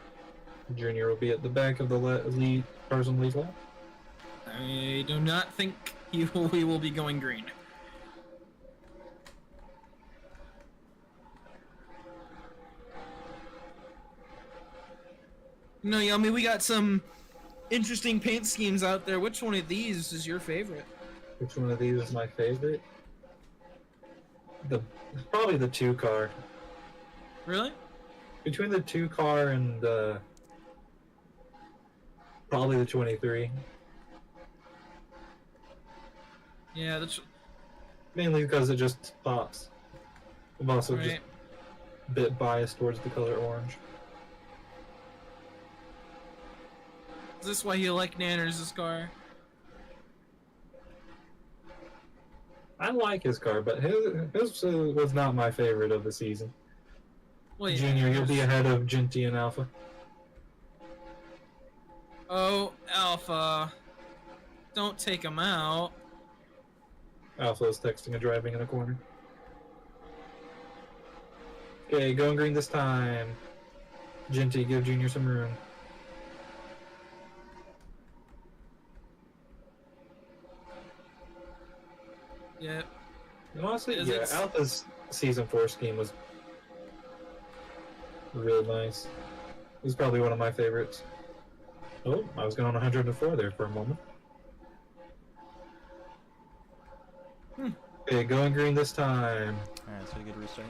Junior will be at the back of the lead person lead lap.
I do not think he will be going green. No, Yummy, we got some interesting paint schemes out there. Which one of these is your favorite?
Which one of these is my favorite? Probably the 2 car.
Really?
Between the 2 car and probably the 23.
Yeah, that's
Mainly because it just pops. I'm also just
right.
a bit biased towards the color orange.
Is this why you like Nanners' car?
I like his car, but his was not my favorite of the season.
Well, yeah,
Junior, you'll be ahead of Ginty and Alpha.
Oh, Alpha. Don't take him out.
Alpha is texting and driving in a corner. Okay, going green this time. Ginty, give Junior some room.
Yep.
And honestly,
Is
yeah,
it-
Alpha's Season 4 scheme was real nice. It was probably one of my favorites. Oh, I was going on 104 there for a moment. Okay, going green this time.
Alright, so a good restart.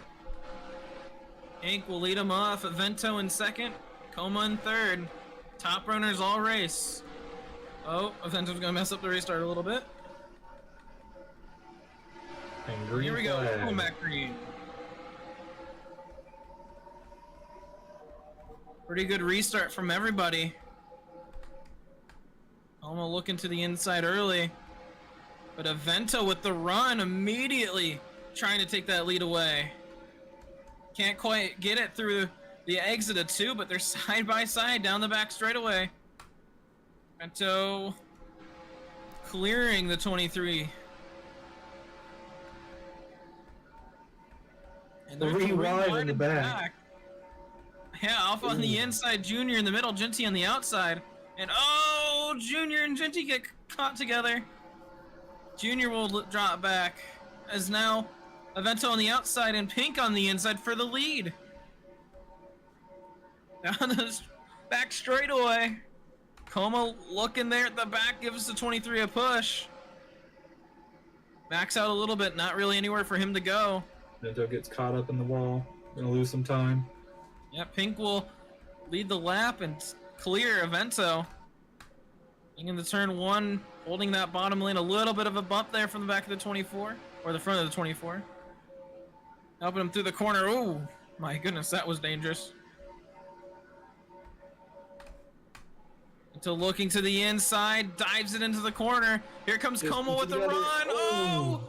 Ink will lead him off. Vento in second. Koma in third. Top runners all race. Oh, Vento's gonna mess up the restart a little bit.
And green
Here we go.
flag.
Going back green. Pretty good restart from everybody. Koma looking to the inside early. But Avento with the run immediately trying to take that lead away. Can't quite get it through the exit of 2, but they're side by side down the back straightaway. Avento clearing the 23. And they're
Three wide in the back.
Yeah, Alpha on the inside, Junior in the middle, Ginty on the outside. And oh, Junior and Ginty get caught together. Junior will drop back, as now Avento on the outside and Pink on the inside for the lead. Down the back straightaway. Koma looking there at the back, gives the 23 a push. Backs out a little bit, not really anywhere for him to go.
Vento gets caught up in the wall. Gonna lose some time.
Yeah, Pink will lead the lap and clear Avento. In the turn 1, holding that bottom lane, a little bit of a bump there from the back of the 24, or the front of the 24. Helping him through the corner. Oh, my goodness, that was dangerous. Until looking to the inside, dives it into the corner. Here comes
Just
Koma with the
together.
run. Oh!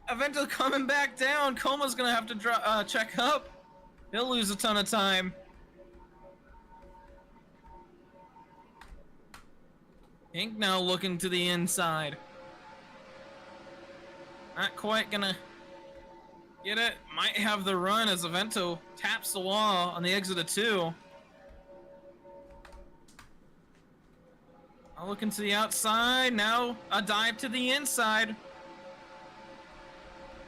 Avento coming back down. Koma's gonna have to check up. He'll lose a ton of time. Pink now looking to the inside. Not quite gonna get it. Might have the run as Avento taps the wall on the exit of 2. Now looking to the outside. Now a dive to the inside.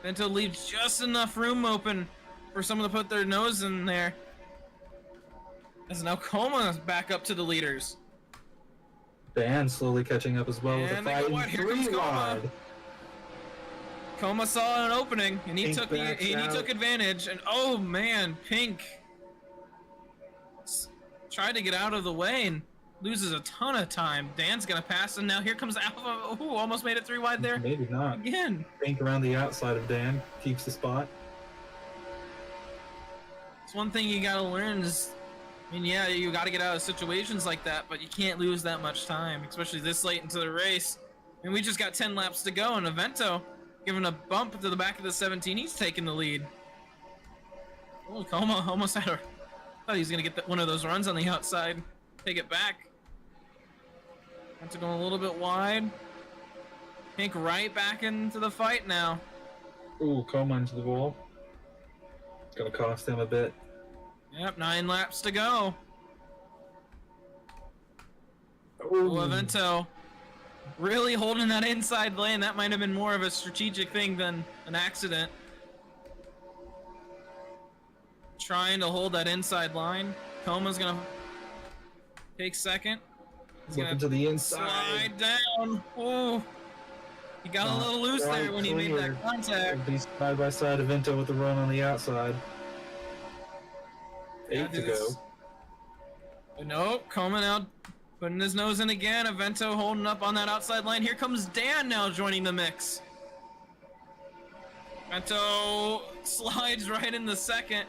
Avento leaves just enough room open for someone to put their nose in there. As now Koma back up to the leaders.
Dan slowly catching up as well with a
And they go wide. Here comes
3
Koma.
wide.
Koma saw an opening, and he
Pink backs
he
out.
took advantage. And oh man, Pink tried to get out of the way and loses a ton of time. Dan's gonna pass, and now here comes Alpha. Ooh, almost made it 3 wide there
Maybe not.
again.
Pink around the outside of Dan keeps the spot.
It's one thing you gotta learn is, I mean, yeah, you gotta get out of situations like that, but you can't lose that much time, especially this late into the race. And we just got 10 laps to go, and Avento giving a bump to the back of the 17. He's taking the lead. Oh, Koma almost had a... thought he was gonna get one of those runs on the outside. take it back. Vento going a little bit wide. Pink right back into the fight now.
Ooh, Koma into the wall. It's gonna cost him a bit.
Yep, 9 laps to go.
Ooh.
Oh, Vento really holding that inside lane. That might have been more of a strategic thing than an accident. Trying to hold that inside line. Koma's gonna take second. He's
Looking
gonna
to the inside.
slide down. Oh, he got a little loose there when he made that contact.
Be side by side Avento with the run on the outside. 8 to go.
Nope, Koma now putting his nose in again. Avento holding up on that outside line. Here comes Dan now joining the mix. Avento slides right in the second.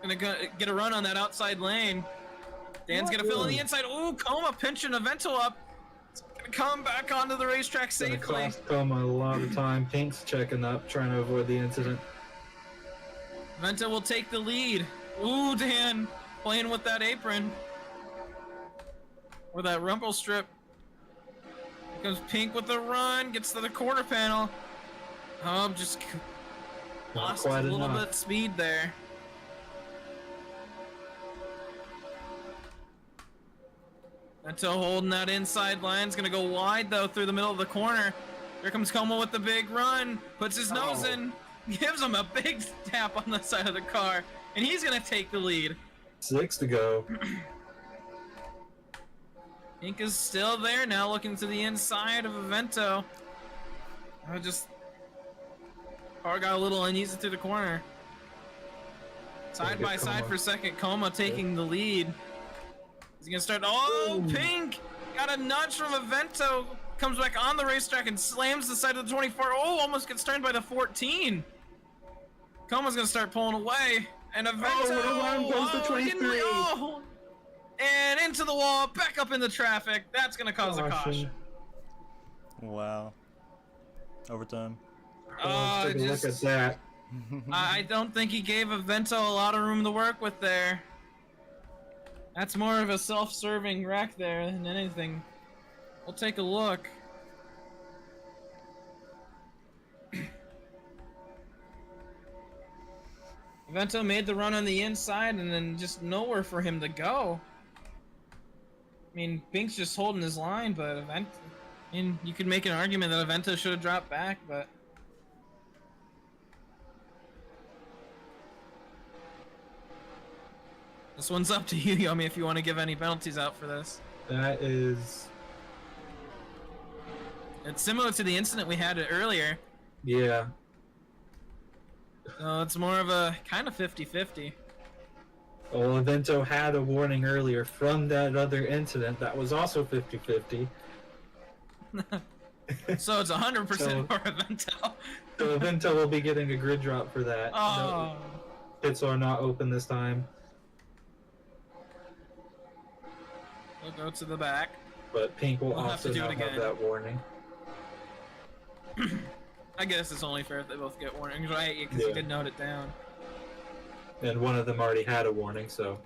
Gonna get a run on that outside lane. Dan's gonna fill in the inside. Ooh, Koma pinching Avento up. It's gonna come back onto the racetrack safely.
Gonna cost Koma a lot of time. Pink's checking up, trying to avoid the incident.
Avento will take the lead. Ooh, Dan playing with that apron. Or that rumple strip. Here comes Pink with the run, gets to the quarter panel. Oh, just lost a little bit of speed there. Vento holding that inside line. It's gonna go wide though through the middle of the corner. Here comes Koma with the big run. Puts his nose in. Gives him a big tap on the side of the car. And he's gonna take the lead.
6 to go.
Pink is still there now, looking to the inside of Avento. Car got a little uneasy through the corner. Side by side for second. Koma taking the lead. He's gonna start. Oh, ooh. Pink got a nudge from Avento. Comes back on the racetrack and slams the side of the 24. Oh, almost gets turned by the 14. Koma's gonna start pulling away. And Avento
goes to 23.
And into the wall, back up in the traffic. That's gonna cause a caution.
Wow. Overtime.
Take a look at that.
I don't think he gave Avento a lot of room to work with there. That's more of a self-serving wreck there than anything. We'll take a look. Avento made the run on the inside and then just nowhere for him to go. I mean, Pink's just holding his line, but Avento... I mean, you could make an argument that Avento should have dropped back, but... This one's up to you, Yomi, if you want to give any penalties out for this.
That is...
It's similar to the incident we had earlier.
Yeah.
So it's more of a kind of 50-50.
Well, Avento had a warning earlier from that other incident that was also 50-50.
So it's 100% for Avento.
So Avento will be getting a grid drop for that.
Oh.
No, pits are not open this time.
We'll go to the back.
But Pink will
We'll have
also
to do
now
it again.
have that warning.
I guess it's only fair if they both get warnings, right? Because you did note it down.
And one of them already had a warning, so...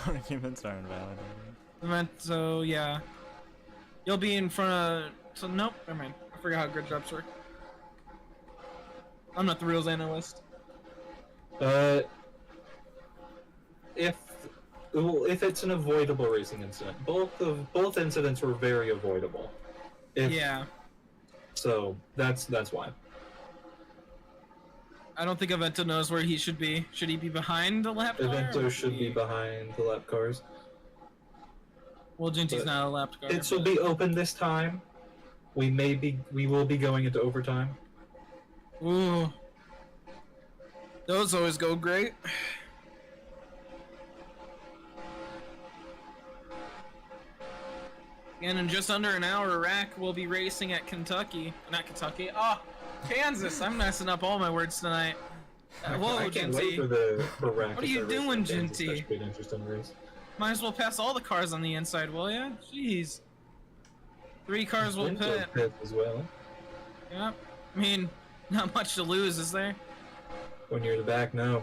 Arguments are invalid.
So, yeah. You'll be in front of... So, nope, never mind. I forgot how grid drops work. I'm not the rules analyst.
If it's an avoidable racing incident, both incidents were very avoidable.
Yeah.
So that's why.
I don't think Avento knows where he should be. Should he be behind the lap car?
Avento should be behind the lap cars.
Well, Jinty's not a lap car.
It will be open this time. We will be going into overtime.
Ooh. Those always go great. And in just under an hour, Rack will be racing at Kentucky. Not Kentucky. Kansas. I'm messing up all my words tonight. Whoa,
I can't
Jinty.
wait for Rack.
What are you doing, Jinty?
That should be an interesting race.
Might as well pass all the cars on the inside, will ya? Jeez. 3 cars will pit.
As well.
Yep. I mean, not much to lose, is there?
When you're in the back, no.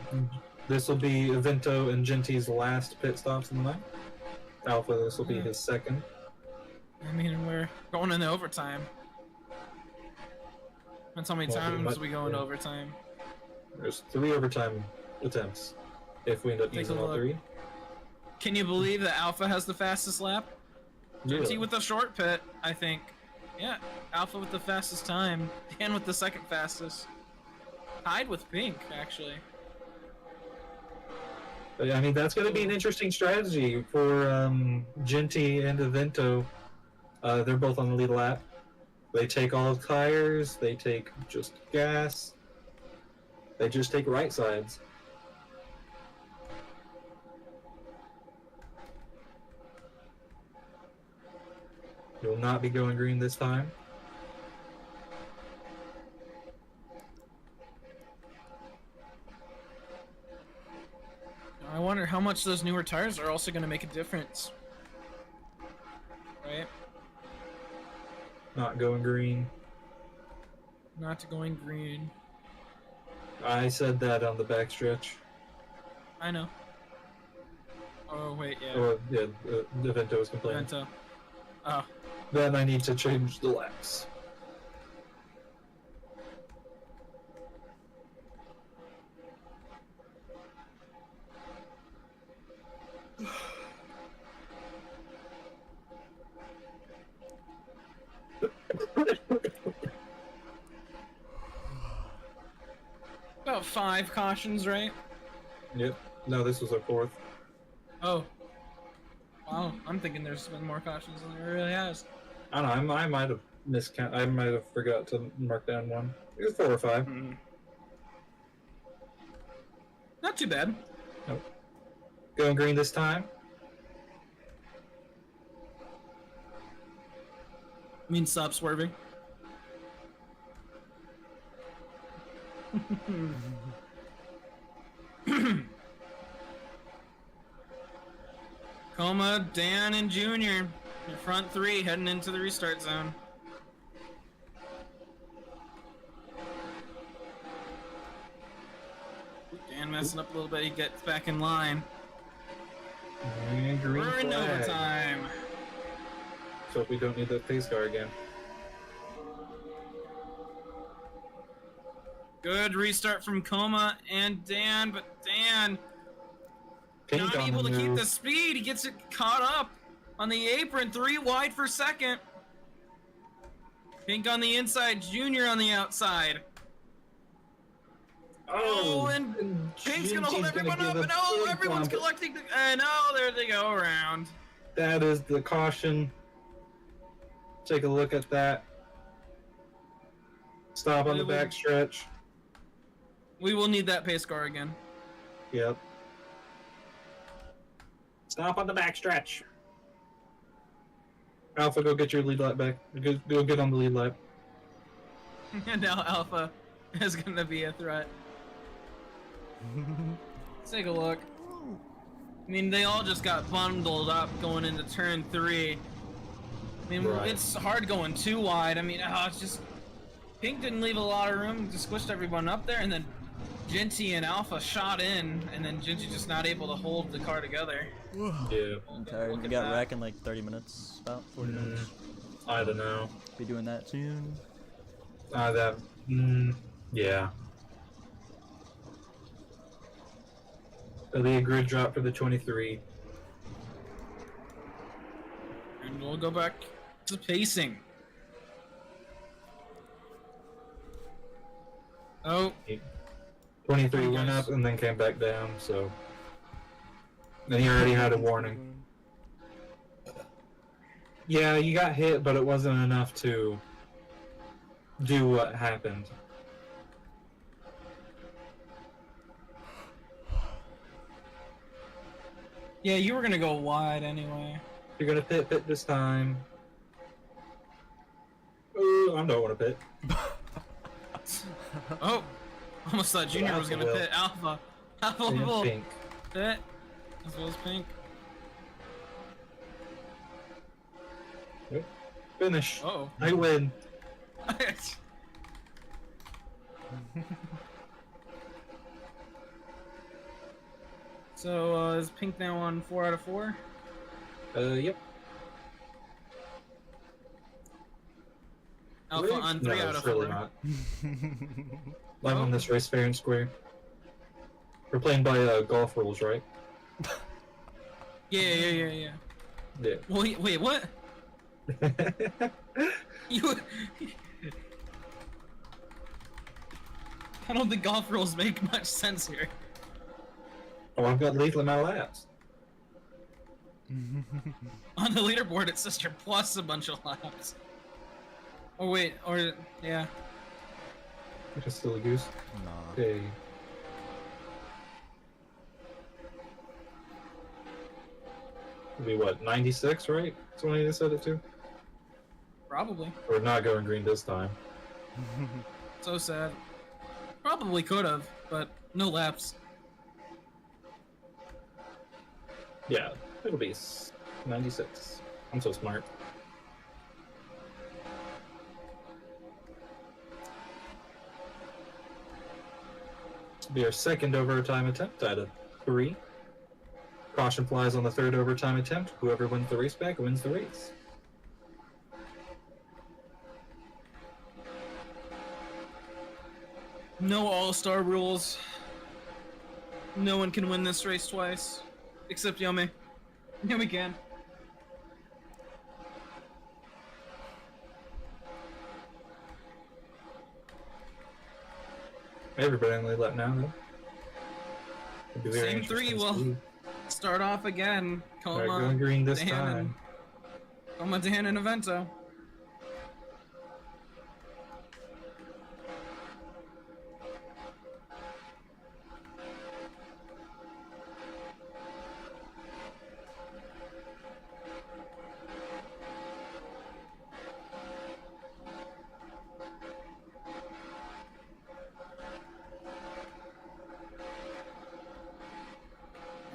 This will be Avento and Jinty's last pit stops in the night. Alpha, this will be his second.
I mean, we're going into overtime. That's how many
Well, we
times
might-
we go into
yeah.
overtime.
There's 3 overtime attempts. If we end up
Take a
using all
look.
3.
Can you believe that Alpha has the fastest lap?
Really?
T with the short pit, I think. Yeah, Alpha with the fastest time, Dan with the second fastest. Tied with Pink, actually.
But, yeah, I mean, that's going to be an interesting strategy for Genty and Evento. They're both on the lead lap. They take all the tires, they take just gas, they just take right sides. You'll not be going green this time.
I wonder how much those newer tires are also going to make a difference. Right?
Not going green.
Not going green.
I said that on the backstretch.
I know. Oh, wait, yeah.
Oh, yeah, Evento was complaining.
Vento. Oh.
Then I need to change the laps.
About 5 cautions, right?
Yep. No, this was our 4th.
Oh. Wow, I'm thinking there's been more cautions than there really has.
I don't know. I might have miscount. I might have forgot to mark down one. It was 4 or 5.
Not too bad.
Going green this time.
I mean, stop swerving. Koma, Dan, and Junior. Your front 3 heading into the restart zone. Dan messing up a little bit. He gets back in line.
And green
We're in
flag.
overtime.
So we don't need that pace car again.
Good restart from Koma and Dan, but Dan
Pink
not
on
able
the
to keep
move.
the speed. He gets it caught up on the apron. 3 wide for second. Pink on the inside, Junior on the outside. Oh, and Pink's gonna hold
Genty's
everyone
give
up,
a
and oh,
big
everyone's
bump.
collecting the. And oh, there they go around.
That is the caution. Take a look at that. Stop on the
We will-
back stretch.
We will need that pace car again.
Yep. Stop on the back stretch. Alpha, go get your lead lap back. Go get on the lead lap.
And now Alpha is gonna be a threat. Let's take a look. I mean, they all just got bundled up going into turn 3. I mean,
Right.
it's hard going too wide. I mean, it's just Pink didn't leave a lot of room to squish everyone up there, and then Genty and Alpha shot in, and then Genty just not able to hold the car together.
Yeah.
I'm tired.
Look
We
at
got
that.
wreck in like 30 minutes, about 40 minutes.
I don't know.
Be doing that soon.
Yeah. It'll be a grid drop for the 23.
And we'll go back to pacing. Oh,
23
Oh,
went
yes.
up and then came back down, so. Then he already had a warning. Yeah, you got hit, but it wasn't enough to do what happened.
yeah, you were gonna go wide anyway.
You're gonna pit this time. Ooh, I don't want to pit.
Oh, almost thought Junior was
Alpha
gonna
will.
pit Alpha. Alpha
And
will
pink.
pit as well as Pink.
Finish.
Oh.
I win.
So is Pink now on 4 out of 4?
Yep.
Alpha on 3
no,
out of
it's
4.
really not. I'm on this race fair and square. We're playing by golf rules, right?
Yeah.
Yeah.
Wait, what? You. I don't think golf rules make much sense here.
Oh, I've got lethal amount of laps.
On the leaderboard, it says you're plus a bunch of laps. Oh wait, or yeah.
Just still a goose.
Nah.
Okay. It'll be what, 96, right? That's what I just set it to?
Probably.
We're not going green this time.
So sad. Probably could have, but no laps.
Yeah, it'll be 96. I'm so smart. It'll be our second overtime attempt out of 3. Caution flies on the third overtime attempt. Whoever wins the race back wins the race.
No all-star rules. No one can win this race twice. Except Yummy. Yummy can.
Everybody only lap now, though. It'll be very
Same
interesting
3
to
will
see.
start off again.
Alright,
Koma,
going green this
Dan,
time.
Koma, Dan, and Evento.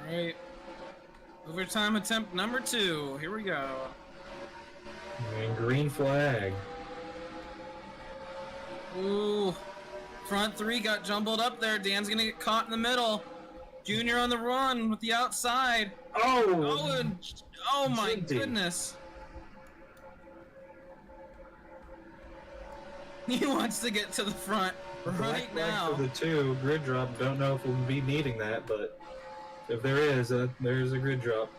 Alright. Overtime attempt number 2. Here we go.
And green flag.
Ooh. Front 3 got jumbled up there. Dan's gonna get caught in the middle. Junior on the run with the outside.
Oh!
Oh my
Jinty.
goodness. He wants to get to the front right
Black flag
now.
for the 2. Grid drop. Don't know if we'll be needing that, but if there is, there's a grid drop.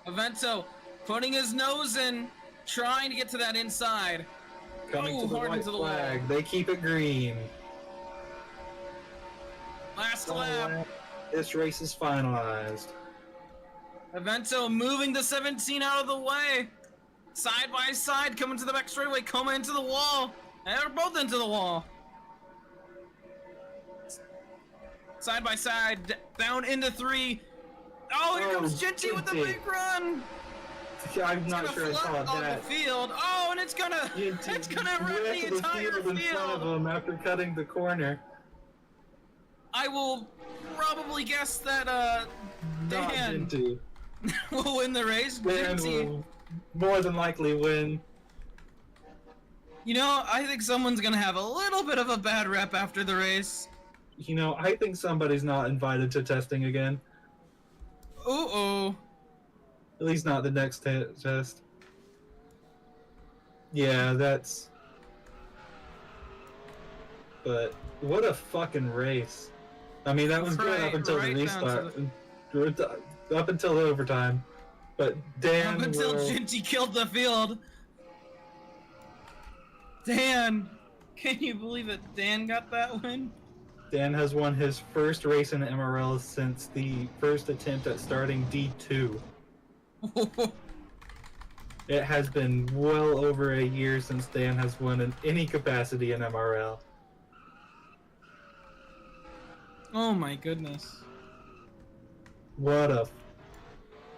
Evento putting his nose in, trying to get to that inside.
Coming
Oh,
to the
hard
white
into the
flag.
wall.
They keep it green.
Last lap.
This race is finalized.
Evento moving the 17 out of the way. Side by side, coming to the back straightaway. Koma into the wall. And they're both into the wall. Side by side, down into 3. Oh, here comes Jinty with the
Jinty.
big run.
I'm
It's
not
gonna
sure I saw
flood on
that.
the field. Oh, and it's gonna wreck
Went
the
to
entire
field in front of
field.
him after cutting the corner.
I will probably guess that
Not
Dan
Jinty.
will win the race.
Dan
Jinty.
will more than likely win.
You know, I think someone's gonna have a little bit of a bad rep after the race.
You know, I think somebody's not invited to testing again.
Uh-oh.
At least not the next test. Yeah, that's... But what a fucking race. I mean, that was good up until the restart. Up until the overtime. But Dan
Up until
will...
Jinty killed the field. Dan, can you believe it? Dan got that win?
Dan has won his first race in the MRL since the first attempt at starting D2. It has been well over a year since Dan has won in any capacity in MRL.
Oh my goodness.
What a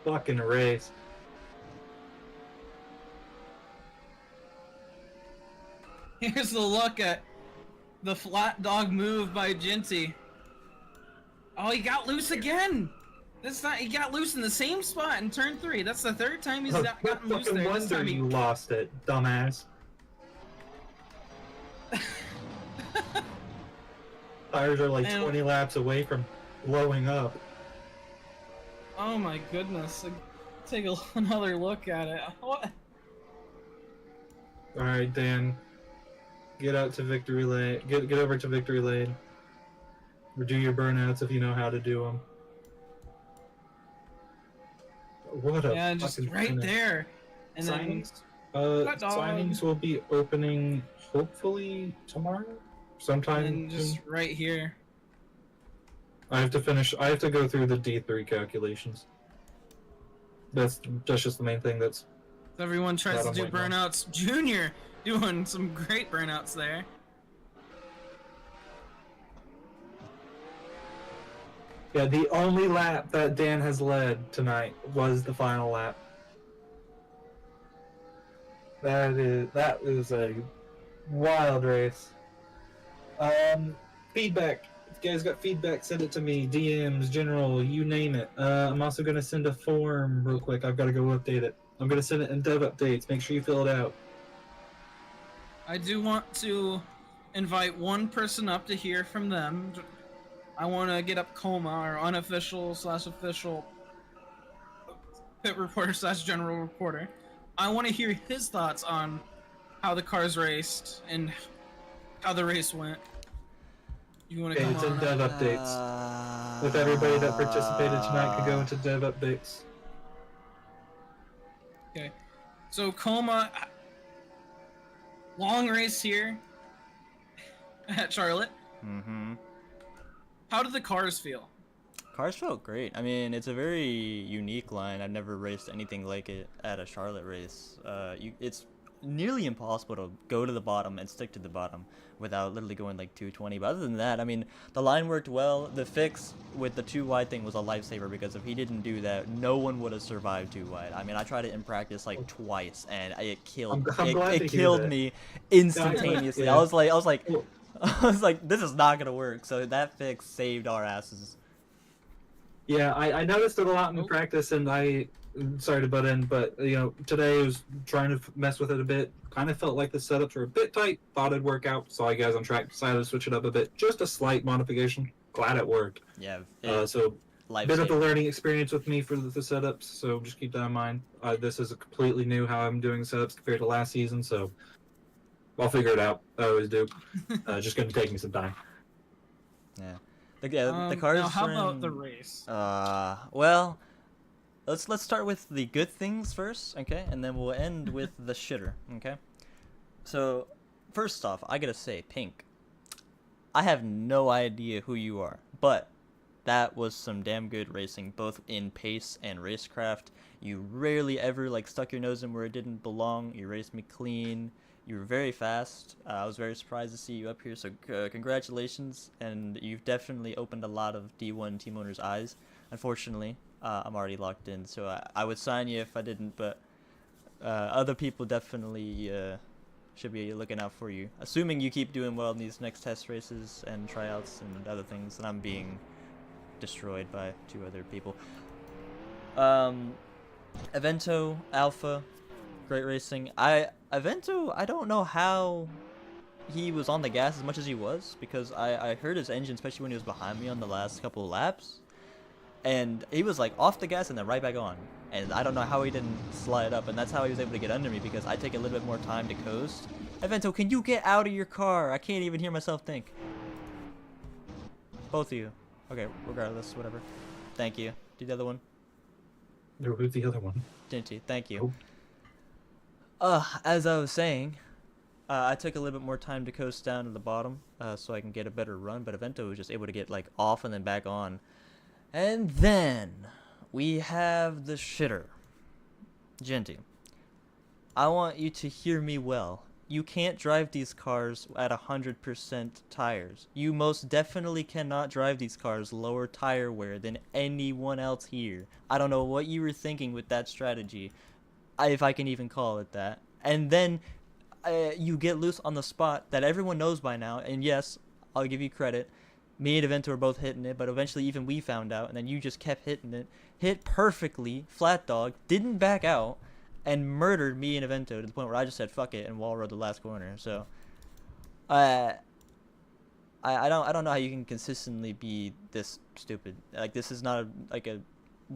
fucking race.
Here's a look at the flat dog move by Jinty. Oh, he got loose again. This time he got loose in the same spot in turn 3. That's the third time he's gotten loose
Fucking
there. This
wonder
time
you lost it, dumbass. Tires are like
And-
20 laps away from blowing up.
Oh my goodness. take another look at it. What?
All right, Dan. Get out to victory lane. Get over to victory lane. Or do your burnouts if you know how to do them. What a
Yeah, just
fucking
right
finish.
there. And
Signings?
Hot dog.
Signings will be opening hopefully tomorrow, sometime
then just
soon.
right here.
I have to finish. I have to go through the D3 calculations. That's just the main thing. That's
Everyone tries
Right
to
on
do
right now.
burnouts. Junior doing some great burnouts there.
yeah. The only lap that Dan has led tonight was the final lap. That is a wild race. Feedback. If you guys got feedback, send it to me. DMs, general, you name it. I'm also gonna send a form real quick. I've got to go update it. I'm gonna send it in dev updates. Make sure you fill it out.
I do want to invite one person up to hear from them. I want to get up Koma, our unofficial/official pit reporter/general reporter. I want to hear his thoughts on how the cars raced and how the race went. You want to
Okay,
come
it's in
on
dev
up?
updates. With everybody that participated tonight could go into dev updates.
Okay. So Koma, long race here at Charlotte.
Mm-hmm.
How did the cars feel?
Cars felt great. I mean, it's a very unique line. I've never raced anything like it at a Charlotte race. It's nearly impossible to go to the bottom and stick to the bottom without literally going like 220. But other than that, I mean, the line worked well. The fix with the too wide thing was a lifesaver because if he didn't do that, no one would have survived too wide. I mean, I tried it in practice like twice, and it killed.
I'm glad to
It
hear
killed
that.
me instantaneously.
Yeah.
I was like, this is not gonna work. So that fix saved our asses.
Yeah, I noticed it a lot in
Nope.
practice, and sorry to butt in, but today I was trying to mess with it a bit. Kind of felt like the setups were a bit tight. Thought it'd work out. Saw you guys on track. Decided to switch it up a bit. Just a slight modification. Glad it worked.
Yeah.
So
Life
bit of a
saving.
learning experience with me for the setups. So just keep that in mind. This is a completely new how I'm doing setups compared to last season. So I'll figure it out. I always do. Just gonna take me some time.
Yeah. The cars.
Now, how
were
about
in-
the race?
Well, let's start with the good things first, okay, and then we'll end with the shitter, okay. So, first off, I gotta say, Pink, I have no idea who you are, but that was some damn good racing, both in pace and racecraft. You rarely ever stuck your nose in where it didn't belong. You raced me clean. You were very fast. I was very surprised to see you up here, so congratulations, and you've definitely opened a lot of D1 team owners' eyes. Unfortunately, I'm already locked in, so I would sign you if I didn't, but other people definitely should be looking out for you. Assuming you keep doing well in these next test races and tryouts and other things, and I'm being destroyed by 2 other people. Evento, Alpha, great racing. Evento, I don't know how he was on the gas as much as he was, because I heard his engine, especially when he was behind me on the last couple of laps, and he was off the gas and then right back on, and I don't know how he didn't slide up, and that's how he was able to get under me, because I take a little bit more time to coast. Evento, can you get out of your car? I can't even hear myself think. Both of you. Okay, regardless, whatever. Thank you. Do the other one.
Who's the other one?
Dinty, thank you.
Oh.
As I was saying, I took a little bit more time to coast down to the bottom, so I can get a better run, but Evento was just able to get off and then back on. And then we have the shitter. Genty, I want you to hear me well. You can't drive these cars at 100% tires. You most definitely cannot drive these cars lower tire wear than anyone else here. I don't know what you were thinking with that strategy, if I can even call it that. And then you get loose on the spot that everyone knows by now, and yes, I'll give you credit. Me and Evento were both hitting it, but eventually even we found out, and then you just kept hitting it. Hit perfectly, flat dog, didn't back out, and murdered me and Evento to the point where I just said fuck it and wall rode the last corner. So I don't know how you can consistently be this stupid. This is not a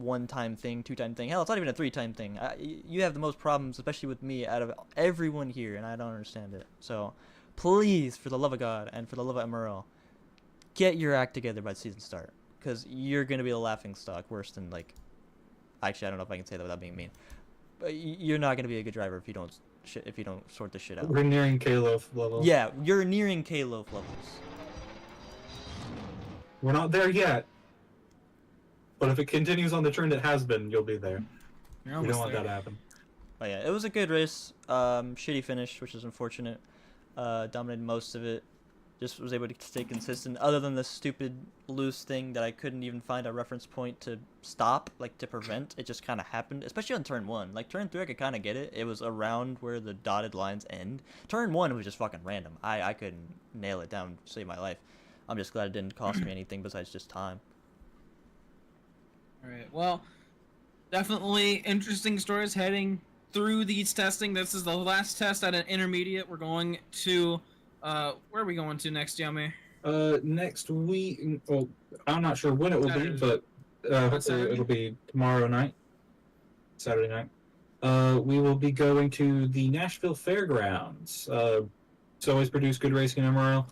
one-time thing, two-time thing. Hell, it's not even a three-time thing. You have the most problems, especially with me, out of everyone here, and I don't understand it. So, please, for the love of God and for the love of MRL, get your act together by the season start, because you're gonna be the laughing stock, worse than like. Actually, I don't know if I can say that without being mean. But you're not gonna be a good driver if you don't sort this shit out.
We're nearing K-Loaf level.
Yeah, you're nearing K-Loaf levels.
We're not there yet. But if it continues on the trend it has been, you'll be there.
You're
We
almost
don't want
there.
that to happen.
But yeah, it was a good race. Shitty finish, which is unfortunate. Dominated most of it. Just was able to stay consistent. Other than the stupid loose thing that I couldn't even find a reference point to stop, like to prevent. It just kind of happened, especially on turn 1. Like turn 3, I could kind of get it. It was around where the dotted lines end. Turn 1 was just fucking random. I couldn't nail it down to save my life. I'm just glad it didn't cost me anything besides just time.
All right. Well, definitely interesting stories heading through these testing. This is the last test at an intermediate. We're going to where are we going to next, Yami?
Next week. Well, I'm not sure when it will be, but hopefully
Saturday?
it'll be tomorrow night, Saturday night. We will be going to the Nashville Fairgrounds. It's always produced good racing in MRL.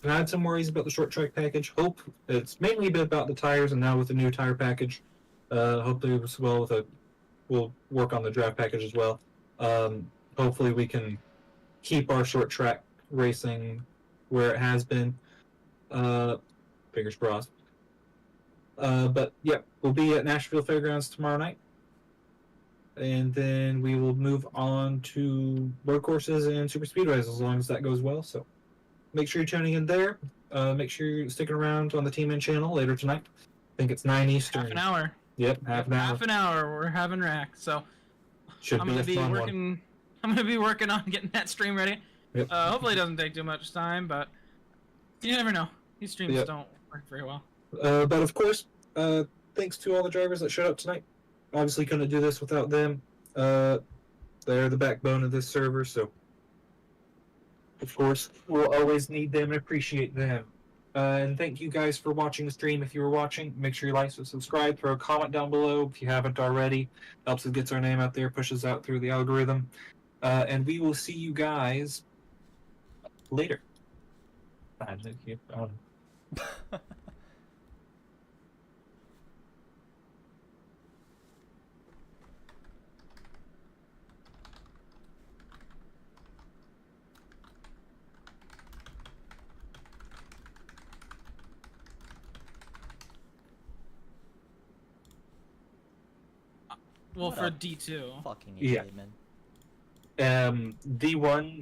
I've had some worries about the short track package. Hope it's mainly been about the tires, and now with the new tire package, hopefully as well with we'll work on the draft package as well. Hopefully we can keep our short track racing where it has been. Fingers crossed. But yeah, we'll be at Nashville Fairgrounds tomorrow night, and then we will move on to road courses and super speedways as long as that goes well. So make sure you're tuning in there. Make sure you're sticking around on the Team In channel later tonight. I think it's 9 Eastern.
Half an hour.
Yep, half an hour.
Half an hour. We're having rack. So
Should
I'm
be
gonna
a
be
fun
working.
one.
I'm gonna be working on getting that stream ready.
Yep.
Hopefully it doesn't take too much time, but you never know. These streams
Yep.
don't work very well.
But of course, thanks to all the drivers that showed up tonight. Obviously, couldn't do this without them. They're the backbone of this server, so of course we'll always need them and appreciate them. And thank you guys for watching the stream. If you were watching, make sure you like and subscribe. Throw a comment down below if you haven't already. Helps us get our name out there, pushes out through the algorithm. And we will see you guys later. Thank you.
Well,
What
for
a
D2.
Fucking
Yeah.
idiot, man.
D1